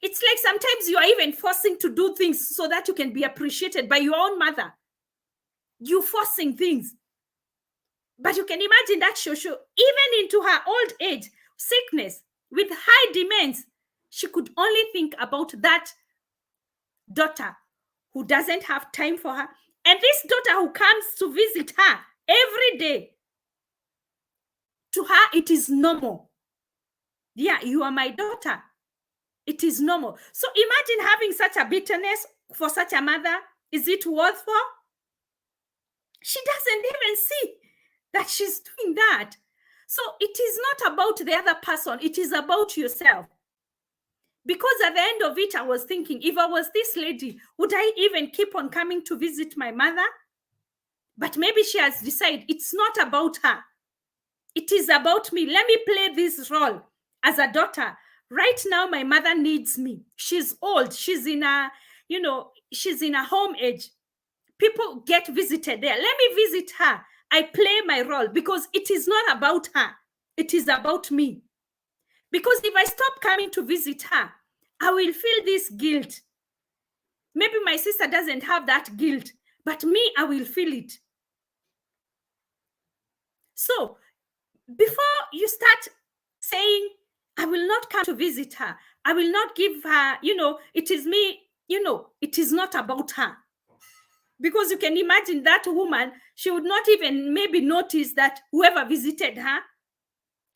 it's like sometimes you are even forcing to do things so that you can be appreciated by your own mother. You forcing things. But you can imagine that shosho, even into her old age, sickness, with high demands. She could only think about that daughter who doesn't have time for her. And this daughter who comes to visit her every day, to her, it is normal. Yeah, you are my daughter. It is normal. So imagine having such a bitterness for such a mother. Is it worth for? She doesn't even see that she's doing that. So it is not about the other person. It is about yourself. Because at the end of it, I was thinking, if I was this lady, would I even keep on coming to visit my mother? But maybe she has decided it's not about her. It is about me. Let me play this role as a daughter. Right now, my mother needs me. She's old. She's in a, she's in a home age. People get visited there. Let me visit her. I play my role because it is not about her. It is about me. Because if I stop coming to visit her, I will feel this guilt. Maybe my sister doesn't have that guilt, but me, I will feel it. So before you start saying, I will not come to visit her, I will not give her, it is me, it is not about her. Because you can imagine that woman, she would not even maybe notice that whoever visited her,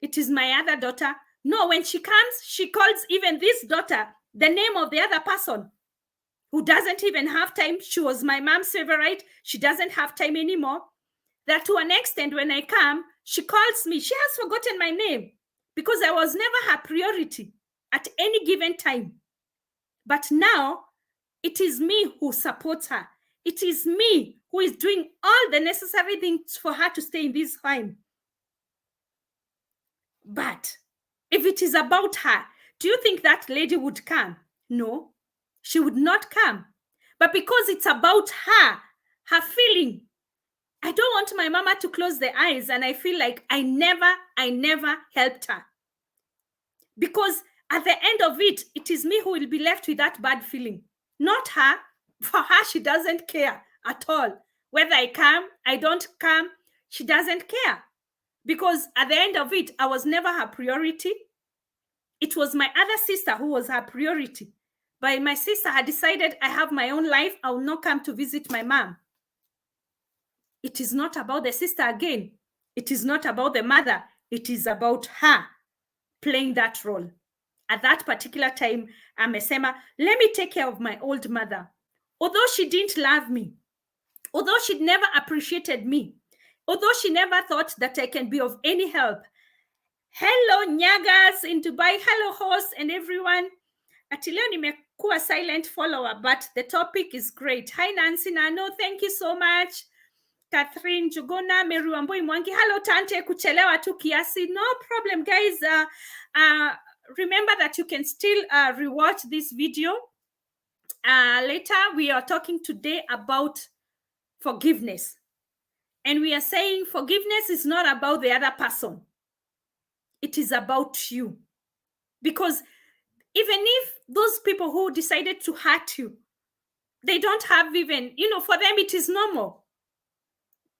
it is my other daughter. No, when she comes, she calls even this daughter the name of the other person who doesn't even have time. She was my mom's favorite. She doesn't have time anymore. That to an extent, when I come, she calls me. She has forgotten my name because I was never her priority at any given time. But now, it is me who supports her. It is me who is doing all the necessary things for her to stay in this home. But if it is about her, do you think that lady would come? No, she would not come. But because it's about her, her feeling, I don't want my mama to close the eyes and I feel like I never helped her. Because at the end of it, it is me who will be left with that bad feeling, not her. For her, she doesn't care at all. Whether I come, I don't come, she doesn't care. Because at the end of it, I was never her priority. It was my other sister who was her priority. But my sister had decided I have my own life. I will not come to visit my mom. It is not about the sister again. It is not about the mother. It is about her playing that role. At that particular time, amesema, let me take care of my old mother. Although she didn't love me, although she'd never appreciated me, although she never thought that I can be of any help. Hello, Nyagas in Dubai. Hello, host and everyone. Atileo nimekuwa silent follower, but the topic is great. Hi, Nancy Nano. Thank you so much. Catherine Jugona, Mary Wambui Mwangi. Hello, Tante. Kuchelewa tu kiasi. No problem, guys. Remember that you can still rewatch this video. Later, we are talking today about forgiveness. And we are saying forgiveness is not about the other person. It is about you. Because even if those people who decided to hurt you, they don't have even, for them it is normal.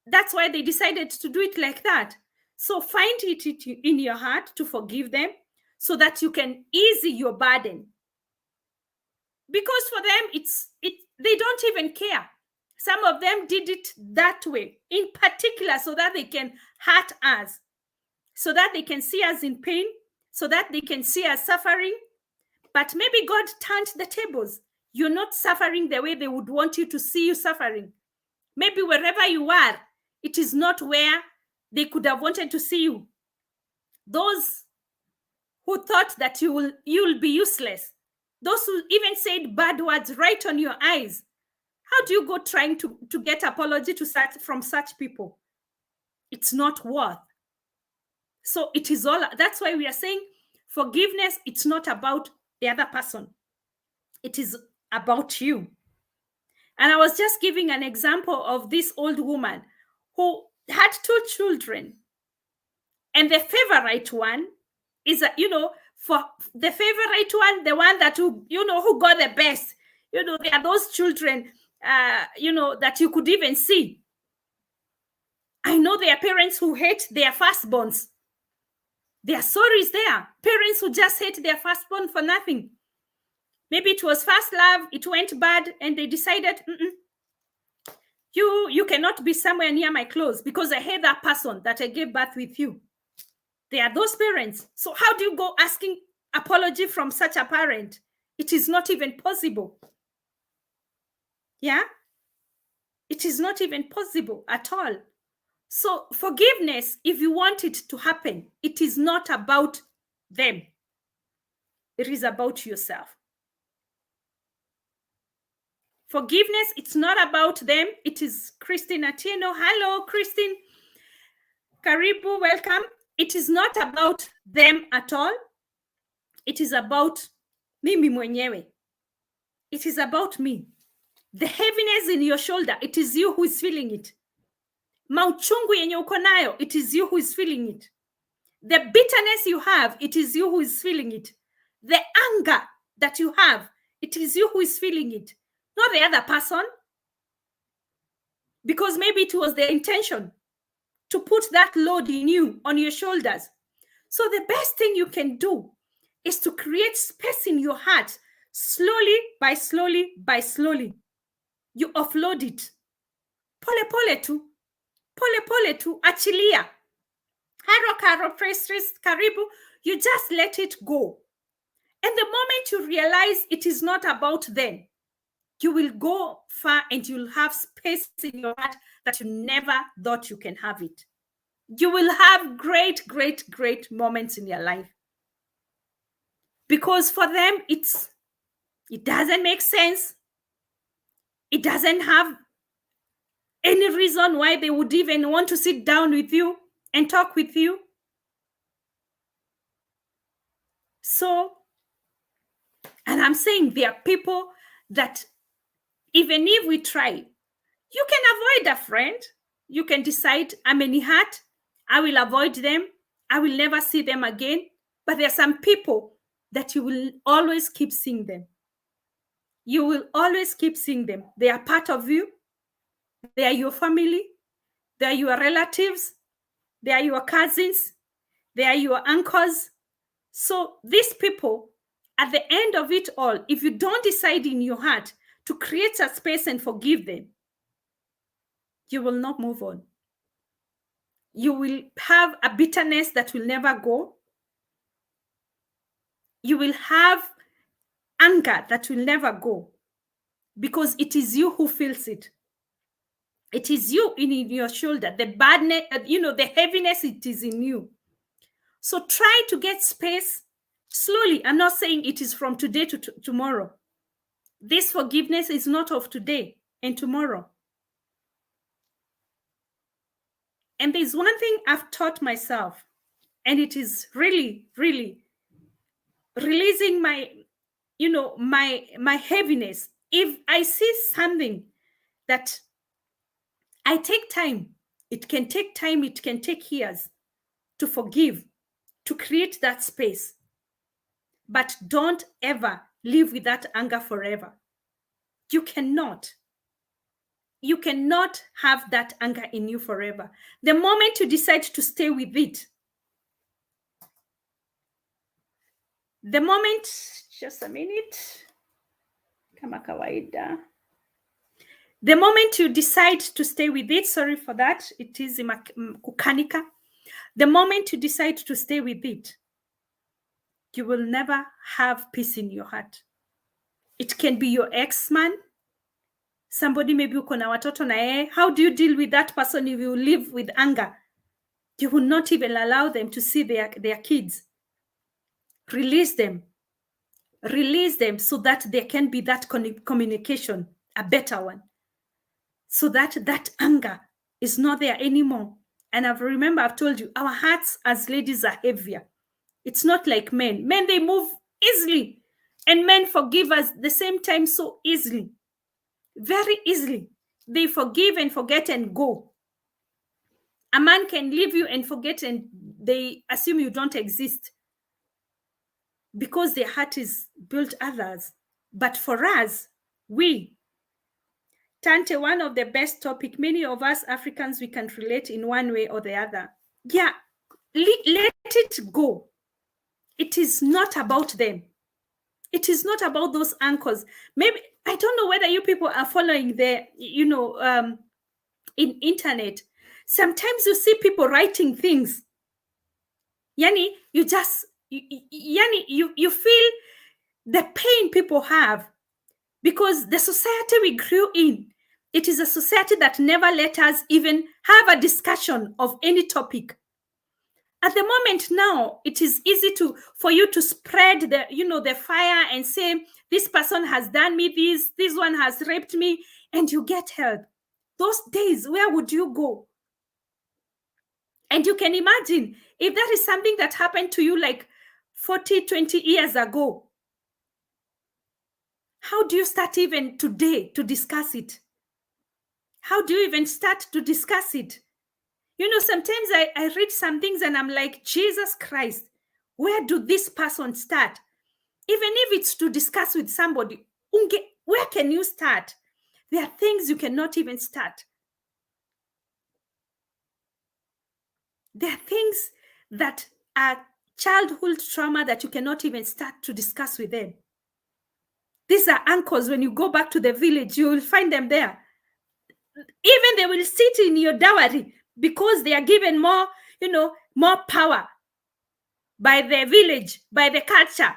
That's why they decided to do it like that. So find it in your heart to forgive them so that you can ease your burden. Because for them, they don't even care. Some of them did it that way, in particular, so that they can hurt us, so that they can see us in pain, so that they can see us suffering. But maybe God turned the tables. You're not suffering the way they would want you to see you suffering. Maybe wherever you are, it is not where they could have wanted to see you. Those who thought that you'll be useless, those who even said bad words right on your eyes, how do you go trying to get apology from such people? It's not worth. So it is all, that's why we are saying forgiveness, it's not about the other person. It is about you. And I was just giving an example of this old woman who had 2 children. And the favorite one is, for the favorite one, the one that, who got the best, there are those children, that you could even see. I know there are parents who hate their firstborns. There are stories there. Parents who just hate their firstborn for nothing. Maybe it was first love, it went bad, and they decided, you cannot be somewhere near my clothes because I hate that person that I gave birth with you. They are those parents. So how do you go asking apology from such a parent? It is not even possible. Yeah? It is not even possible at all. So forgiveness, if you want it to happen, it is not about them. It is about yourself. Forgiveness, it's not about them. It is Christine Atieno. Hello, Christine. Karibu, welcome. It is not about them at all. It is about mimi mwenyewe. It is about me. The heaviness in your shoulder, it is you who is feeling it. Mauchungu yenye uko nayo, it is you who is feeling it. The bitterness you have, it is you who is feeling it. The anger that you have, it is you who is feeling it, not the other person. Because maybe it was their intention to put that load in you, on your shoulders. So the best thing you can do is to create space in your heart, slowly by slowly by slowly. You offload it. Pole pole tu, achilia. Haro, press, karibu. You just let it go. And the moment you realize it is not about them, you will go far and you'll have space in your heart that you never thought you can have it. You will have great, great, great moments in your life. Because for them, it doesn't make sense. It doesn't have any reason why they would even want to sit down with you and talk with you. So, and I'm saying there are people that even if we try, you can avoid a friend. You can decide, I'm in heart, I will avoid them. I will never see them again. But there are some people that you will always keep seeing them. You will always keep seeing them. They are part of you. They are your family. They are your relatives. They are your cousins. They are your uncles. So these people, at the end of it all, if you don't decide in your heart to create a space and forgive them, you will not move on. You will have a bitterness that will never go. You will have anger that will never go because it is you who feels it. It is you in your shoulder, the badness, the heaviness, it is in you. So try to get space slowly. I'm not saying it is from today to tomorrow. This forgiveness is not of today and tomorrow. And there's one thing I've taught myself, and it is really, really releasing my heaviness. If I see something that I take time, it can take time, it can take years to forgive, to create that space. But don't ever live with that anger forever. You cannot. You cannot have that anger in you forever. The moment you decide to stay with it, the moment, just a minute, kama kawaida. The moment you decide to stay with it, sorry for that, it is kukanika. The moment you decide to stay with it, you will never have peace in your heart. It can be your ex-man, somebody maybe uko na watoto na yeye. How do you deal with that person if you live with anger? You will not even allow them to see their kids. Release them so that there can be that communication, a better one, so that that anger is not there anymore. And I've told you, our hearts as ladies are heavier. It's not like men. Men, they move easily, and men forgive us the same time so easily, very easily. They forgive and forget and go. A man can leave you and forget, and they assume you don't exist because their heart is built others. But for us, Tante, one of the best topic, many of us Africans, we can relate in one way or the other. Yeah, let it go. It is not about them. It is not about those anchors. Maybe, I don't know whether you people are following the, in internet. Sometimes you see people writing things. Yani, you just, you feel the pain people have, because the society we grew in, it is a society that never let us even have a discussion of any topic. At the moment now, it is easy for you to spread the fire and say, this person has done me this one has raped me, and you get help. Those days, where would you go? And you can imagine if that is something that happened to you like 40, 20 years ago. How do you start even today to discuss it? How do you even start to discuss it? Sometimes I read some things and I'm like, Jesus Christ, where do this person start? Even if it's to discuss with somebody, where can you start? There are things you cannot even start. There are things that are childhood trauma that you cannot even start to discuss with them. These are anchors. When you go back to the village, you will find them there. Even they will sit in your dowry because they are given more power by the village, by the culture.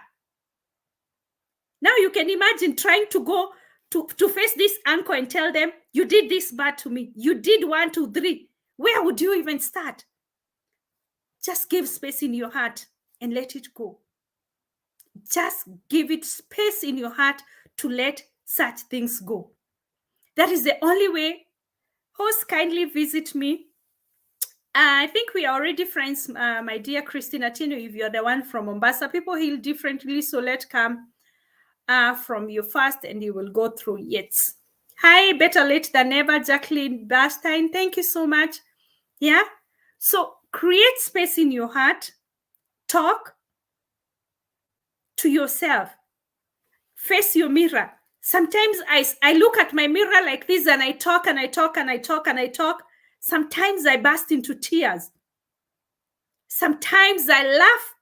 Now you can imagine trying to go to face this anchor and tell them, you did this bad to me. You did 1, 2, 3. Where would you even start? Just give space in your heart and let it go. Just give it space in your heart to let such things go. That is the only way. Host, kindly visit me. I think we are already friends, my dear Christina Tino. If you're the one from Mombasa, people heal differently. So let's come from you first and you will go through it. Hi, better late than never, Jacqueline Bastine. Thank you so much. Yeah. So create space in your heart. Talk to yourself. Face your mirror. Sometimes I look at my mirror like this and I talk and I talk and I talk and I talk. Sometimes I burst into tears. Sometimes I laugh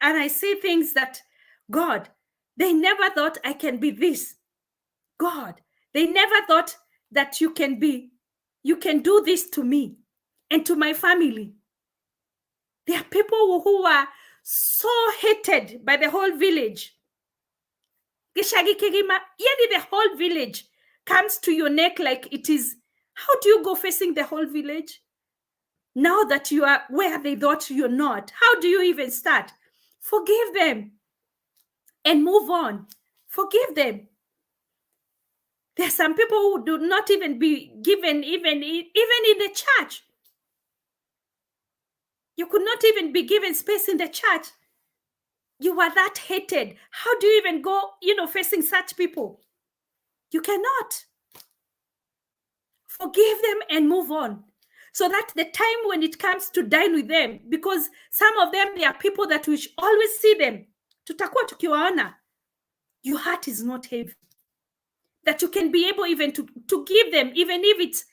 and I say things that, God, they never thought I can be this. God, they never thought that you can do this to me and to my family. There are people who are so hated by the whole village. The whole village comes to your neck like it is. How do you go facing the whole village? Now that you are where they thought you're not, how do you even start? Forgive them and move on. Forgive them. There are some people who do not even be given even in the church. You could not even be given space in the church. You were that hated. How do you even go, facing such people? You cannot. Forgive them and move on. So that the time when it comes to dine with them, because some of them, they are people that we should always see them. Tutakuwa tukiwaona. Your heart is not heavy. That you can be able even to give them, even if it's,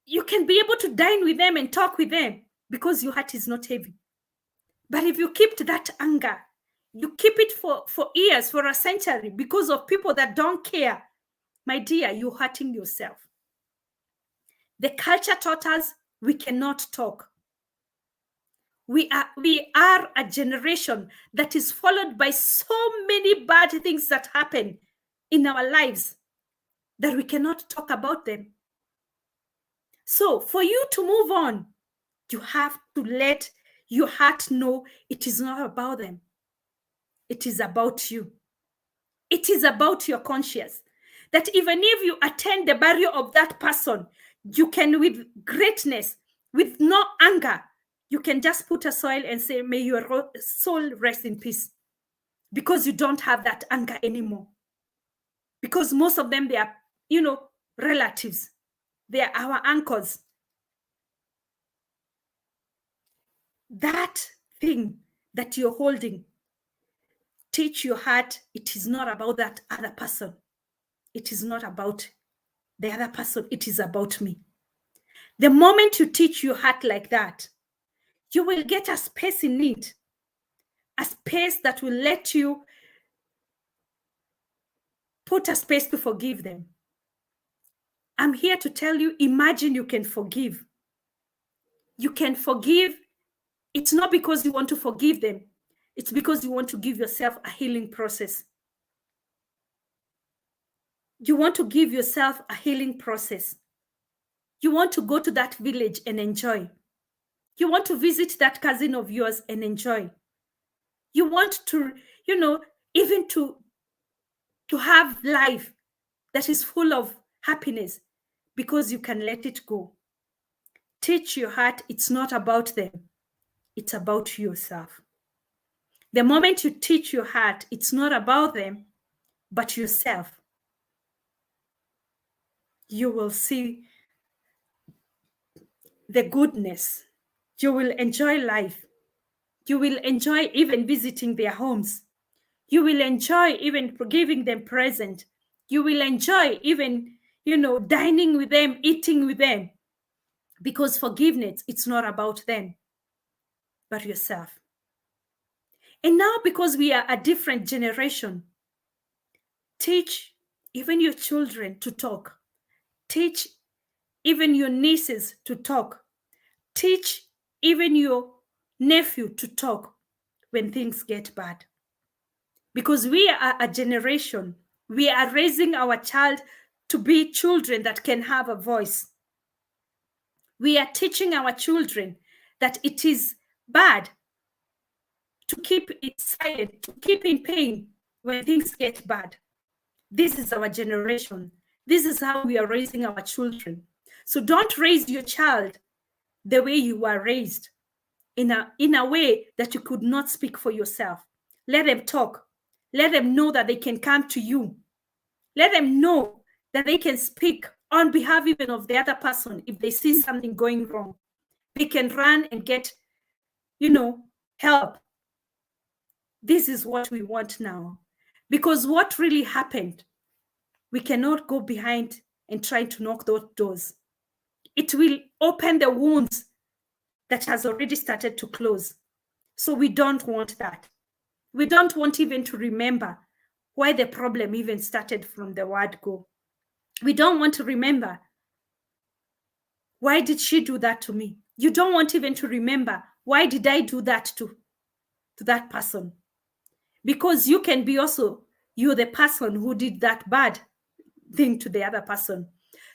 you can be able to dine with them and talk with them because your heart is not heavy. But if you keep that anger, you keep it for years, for a century, because of people that don't care, my dear, you're hurting yourself. The culture taught us we cannot talk. We are a generation that is followed by so many bad things that happen in our lives that we cannot talk about them. So for you to move on, you have to let your heart know it is not about them. It is about you. It is about your conscience. That even if you attend the burial of that person, you can, with greatness, with no anger, you can just put a soil and say, may your soul rest in peace. Because you don't have that anger anymore. Because most of them, they are, relatives. They are our uncles. That thing that you're holding, teach your heart, it is not about that other person. It is not about the other person. It is about me. The moment you teach your heart like that, you will get a space in it, a space that will let you put a space to forgive them. I'm here to tell you, imagine you can forgive. You can forgive. It's not because you want to forgive them. It's because you want to give yourself a healing process. You want to give yourself a healing process. You want to go to that village and enjoy. You want to visit that cousin of yours and enjoy. You want to, even to have life that is full of happiness because you can let it go. Teach your heart, it's not about them. It's about yourself. The moment you teach your heart, it's not about them, but yourself, you will see the goodness. You will enjoy life. You will enjoy even visiting their homes. You will enjoy even giving them present. You will enjoy even, dining with them, eating with them. Because forgiveness, it's not about them, but yourself. And now, because we are a different generation, teach even your children to talk. Teach even your nieces to talk. Teach even your nephew to talk when things get bad. Because we are a generation, we are raising our child to be children that can have a voice. We are teaching our children that it is bad to keep it silent, to keep in pain when things get bad. This is our generation. This is how we are raising our children. So don't raise your child the way you were raised, in a way that you could not speak for yourself. Let them talk. Let them know that they can come to you. Let them know that they can speak on behalf even of the other person if they see something going wrong. They can run and get, help. This is what we want now. Because what really happened, we cannot go behind and try to knock those doors. It will open the wounds that has already started to close. So we don't want that. We don't want even to remember why the problem even started from the word go. We don't want to remember, why did she do that to me? You don't want even to remember, why did I do that to that person? Because you can be also, you're the person who did that bad thing to the other person.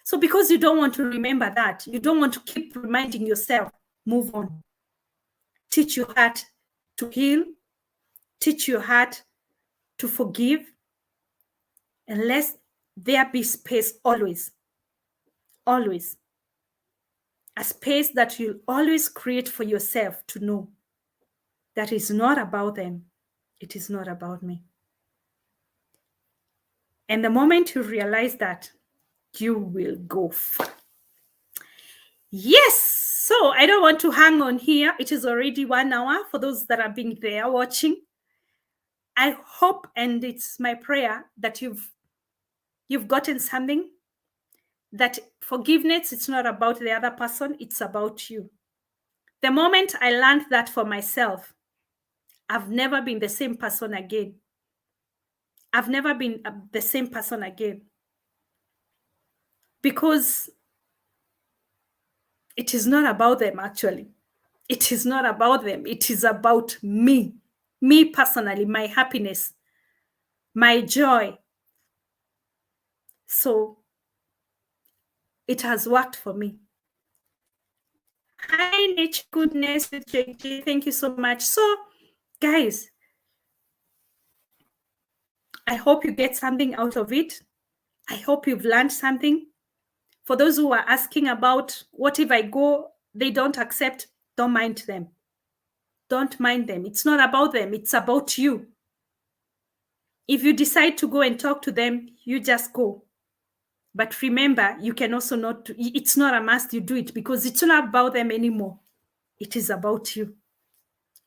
So because you don't want to remember that, you don't want to keep reminding yourself, move on. Teach your heart to heal. Teach your heart to forgive. And let there be space always. Always. A space that you'll always create for yourself to know that it's not about them. It is not about me. And the moment you realize that, you will go far. Yes. So I don't want to hang on here. It is already 1 hour for those that are being there watching. I hope, and it's my prayer, that you've gotten something, that forgiveness, it's not about the other person, it's about you. The moment I learned that for myself, I've never been the same person again. I've never been the same person again. Because it is not about them, actually. It is not about them. It is about me. Me personally, my happiness, my joy. So it has worked for me. Hi, Nature Goodness with JJ. Thank you so much. So, guys, I hope you get something out of it. I hope you've learned something. For those who are asking about, what if I go, they don't accept, don't mind them. Don't mind them. It's not about them. It's about you. If you decide to go and talk to them, you just go. But remember, you can also not, it's not a must you do it, because it's not about them anymore. It is about you.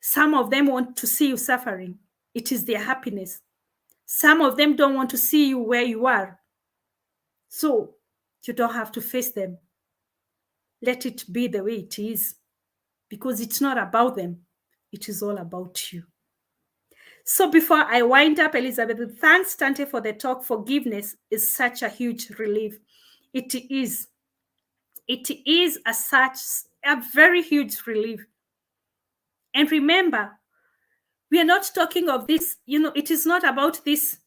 Some of them want to see you suffering. It is their happiness. Some of them don't want to see you where you are. So you don't have to face them. Let it be the way it is. because it's not about them. It is all about you. So before I wind up, Elizabeth, thanks, Tante, for the talk. Forgiveness is such a huge relief. It is. It is a very huge relief. And remember, we are not talking of this, it is not about this,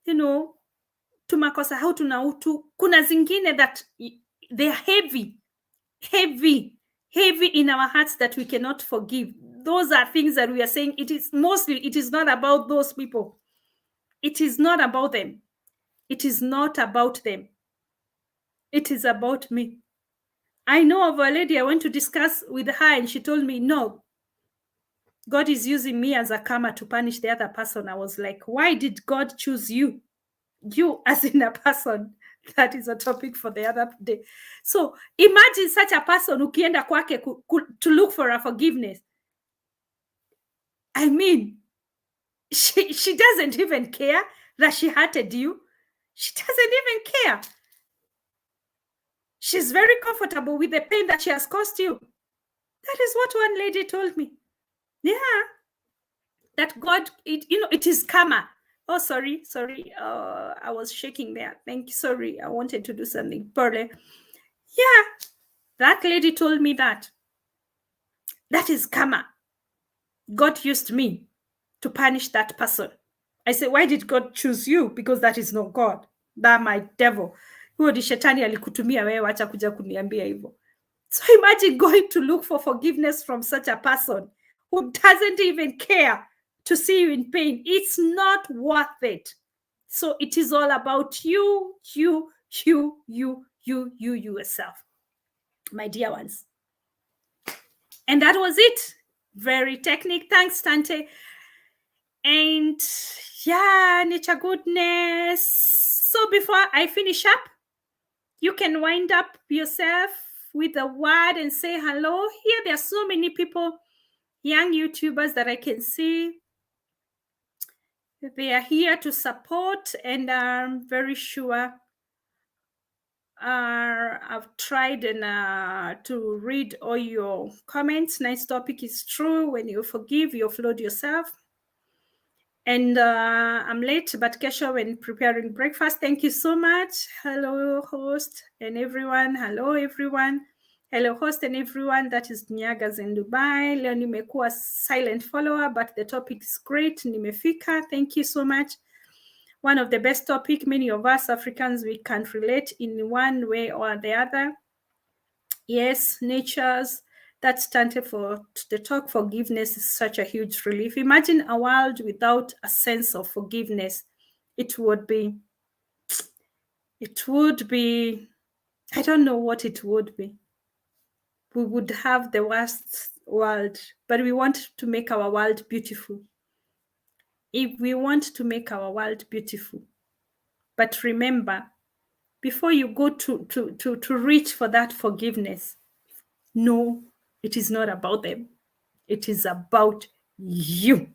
tumakosa hau tuna utu. Kuna zingine that they are heavy in our hearts that we cannot forgive. Those are things that we are saying it is not about those people. It is not about them. It is not about them. It is about me. I know of a lady I went to discuss with her, and she told me, no, God is using me as a karma to punish the other person. I was like, why did God choose you? You as in a person? That is a topic for the other day. So imagine such a person ukienda kwake to look for a forgiveness. I mean, she doesn't even care that she hurted you. She doesn't even care. She's very comfortable with the pain that she has caused you. That is what one lady told me. Yeah. That God, it is karma. Oh, sorry. I was shaking there. Thank you. Sorry. I wanted to do something. Pearly. Yeah. That lady told me that. That is karma. God used me to punish that person. I said, why did God choose you? Because that is not God. That my devil. Huyo ni shetani alikutumia wewe, acha kuja kuniambia hivyo. So imagine going to look for forgiveness from such a person who doesn't even care to see you in pain. It's not worth it. So it is all about you yourself, my dear ones. And that was it. Very technique. Thanks, Tante. And yeah, nature goodness. So before I finish up, you can wind up yourself with a word and say hello. Here there are so many people, young YouTubers that I can see. They are here to support, and I'm very sure I've tried to read all your comments. Nice topic. Is true. When you forgive, you offload yourself. And I'm late, but Kesha, when preparing breakfast, thank you so much. Hello, host and everyone. Hello, everyone. Hello, host and everyone. That is Nyagas in Dubai. Leo nimekuwa silent follower, but the topic is great. Nimefika. Thank you so much. One of the best topic. Many of us Africans, we can relate in one way or the other. Yes, nature's. That's Tante for the talk. Forgiveness is such a huge relief. Imagine a world without a sense of forgiveness. It would be, I don't know what it would be. We would have the worst world, but we want to make our world beautiful. If we want to make our world beautiful, but remember, before you go to reach for that forgiveness, no, it is not about them. It is about you.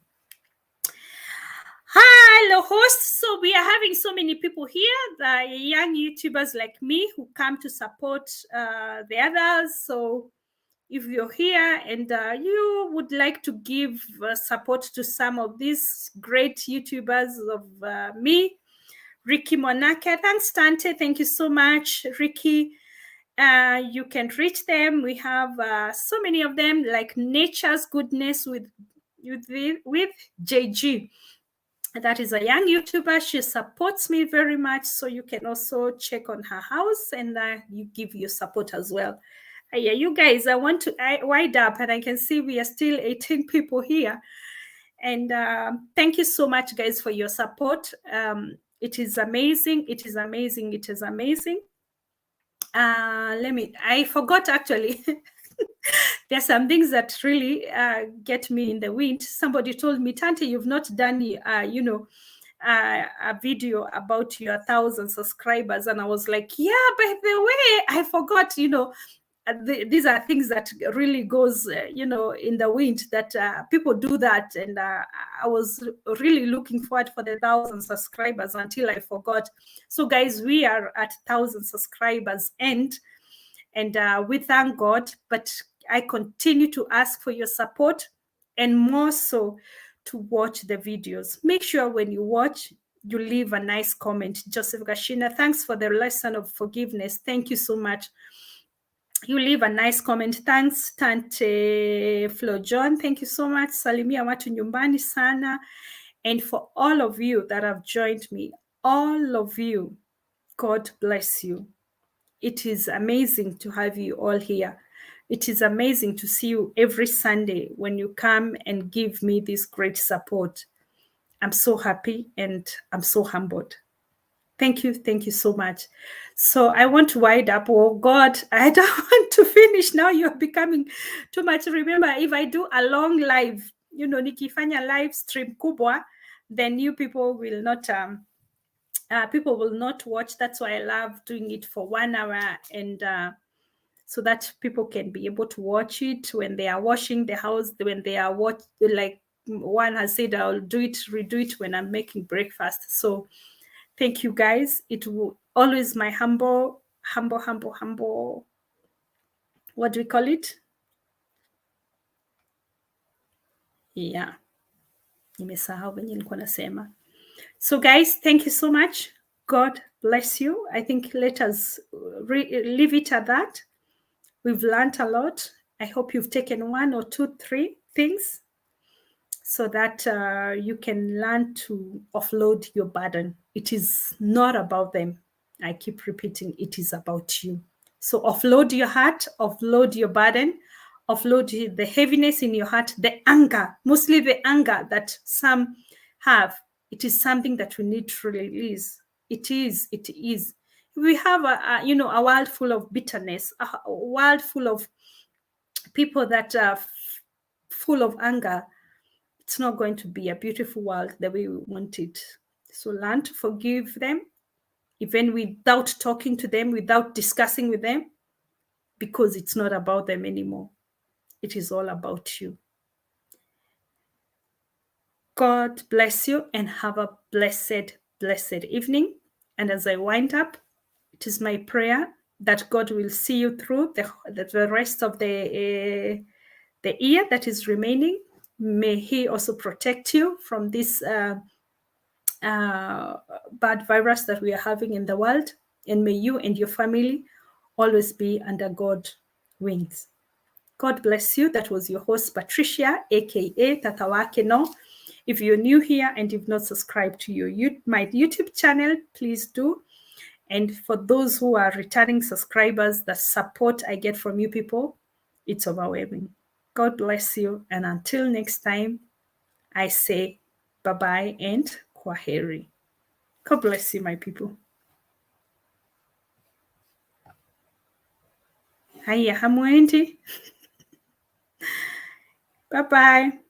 Hello, hosts. So we are having so many people here, the young YouTubers like me who come to support the others. So if you're here and you would like to give support to some of these great YouTubers of me, Ricky Monake, thanks, Tante. Thank you so much, Ricky. You can reach them. We have so many of them, like Nature's Goodness with JG. That is a young YouTuber. She supports me very much. So you can also check on her house and you give your support as well. Yeah, you guys, I want to wind up, and I can see we are still 18 people here. And thank you so much, guys, for your support. It is amazing. It is amazing. It is amazing. I forgot actually. There's some things that really get me in the wind. Somebody told me, Tante, you've not done, a video about your 1,000 subscribers. And I was like, yeah, by the way, I forgot, these are things that really goes, in the wind, that people do that. And I was really looking forward for the 1,000 subscribers until I forgot. So guys, we are at 1,000 subscribers and we thank God, but I continue to ask for your support, and more so to watch the videos. Make sure when you watch, you leave a nice comment. Joseph Gashina, thanks for the lesson of forgiveness. Thank you so much. You leave a nice comment. Thanks, Tante Flo John. Thank you so much. Salimia watu nyumbani sana. And for all of you that have joined me, all of you, God bless you. It is amazing to have you all here. It is amazing to see you every Sunday when you come and give me this great support. I'm so happy and I'm so humbled. Thank you so much. So I want to wind up. Oh God, I don't want to finish now. You're becoming too much. Remember, if I do a long live, nikifanya live stream kubwa, then you people will not watch. That's why I love doing it for 1 hour, and so that people can be able to watch it when they are washing the house, when they are like one has said, I'll redo it when I'm making breakfast. So thank you guys. It will always my humble, what do we call it? Yeah. Nimesahau venye nilikuwa nasema. So guys, thank you so much. God bless you. I think let us leave it at that. We've learned a lot. I hope you've taken 1 or 2, 3 things so that you can learn to offload your burden. It is not about them. I keep repeating, it is about you. So offload your heart, offload your burden, offload the heaviness in your heart, the anger, mostly the anger that some have. It is something that we need to release. It is. We have a world full of bitterness, a world full of people that are full of anger. It's not going to be a beautiful world the way we want it. So learn to forgive them, even without talking to them, without discussing with them, because it's not about them anymore. It is all about you. God bless you and have a blessed evening. And as I wind up, it is my prayer that God will see you through the rest of the year that is remaining. May He also protect you from this bad virus that we are having in the world. And may you and your family always be under God's wings. God bless you. That was your host, Patricia, aka Tatawake No. If you're new here and you've not subscribed to my YouTube channel, please do. And for those who are returning subscribers, the support I get from you people, it's overwhelming. God bless you. And until next time, I say bye-bye and kwaheri. God bless you, my people. Haya, hamwendi. Bye-bye.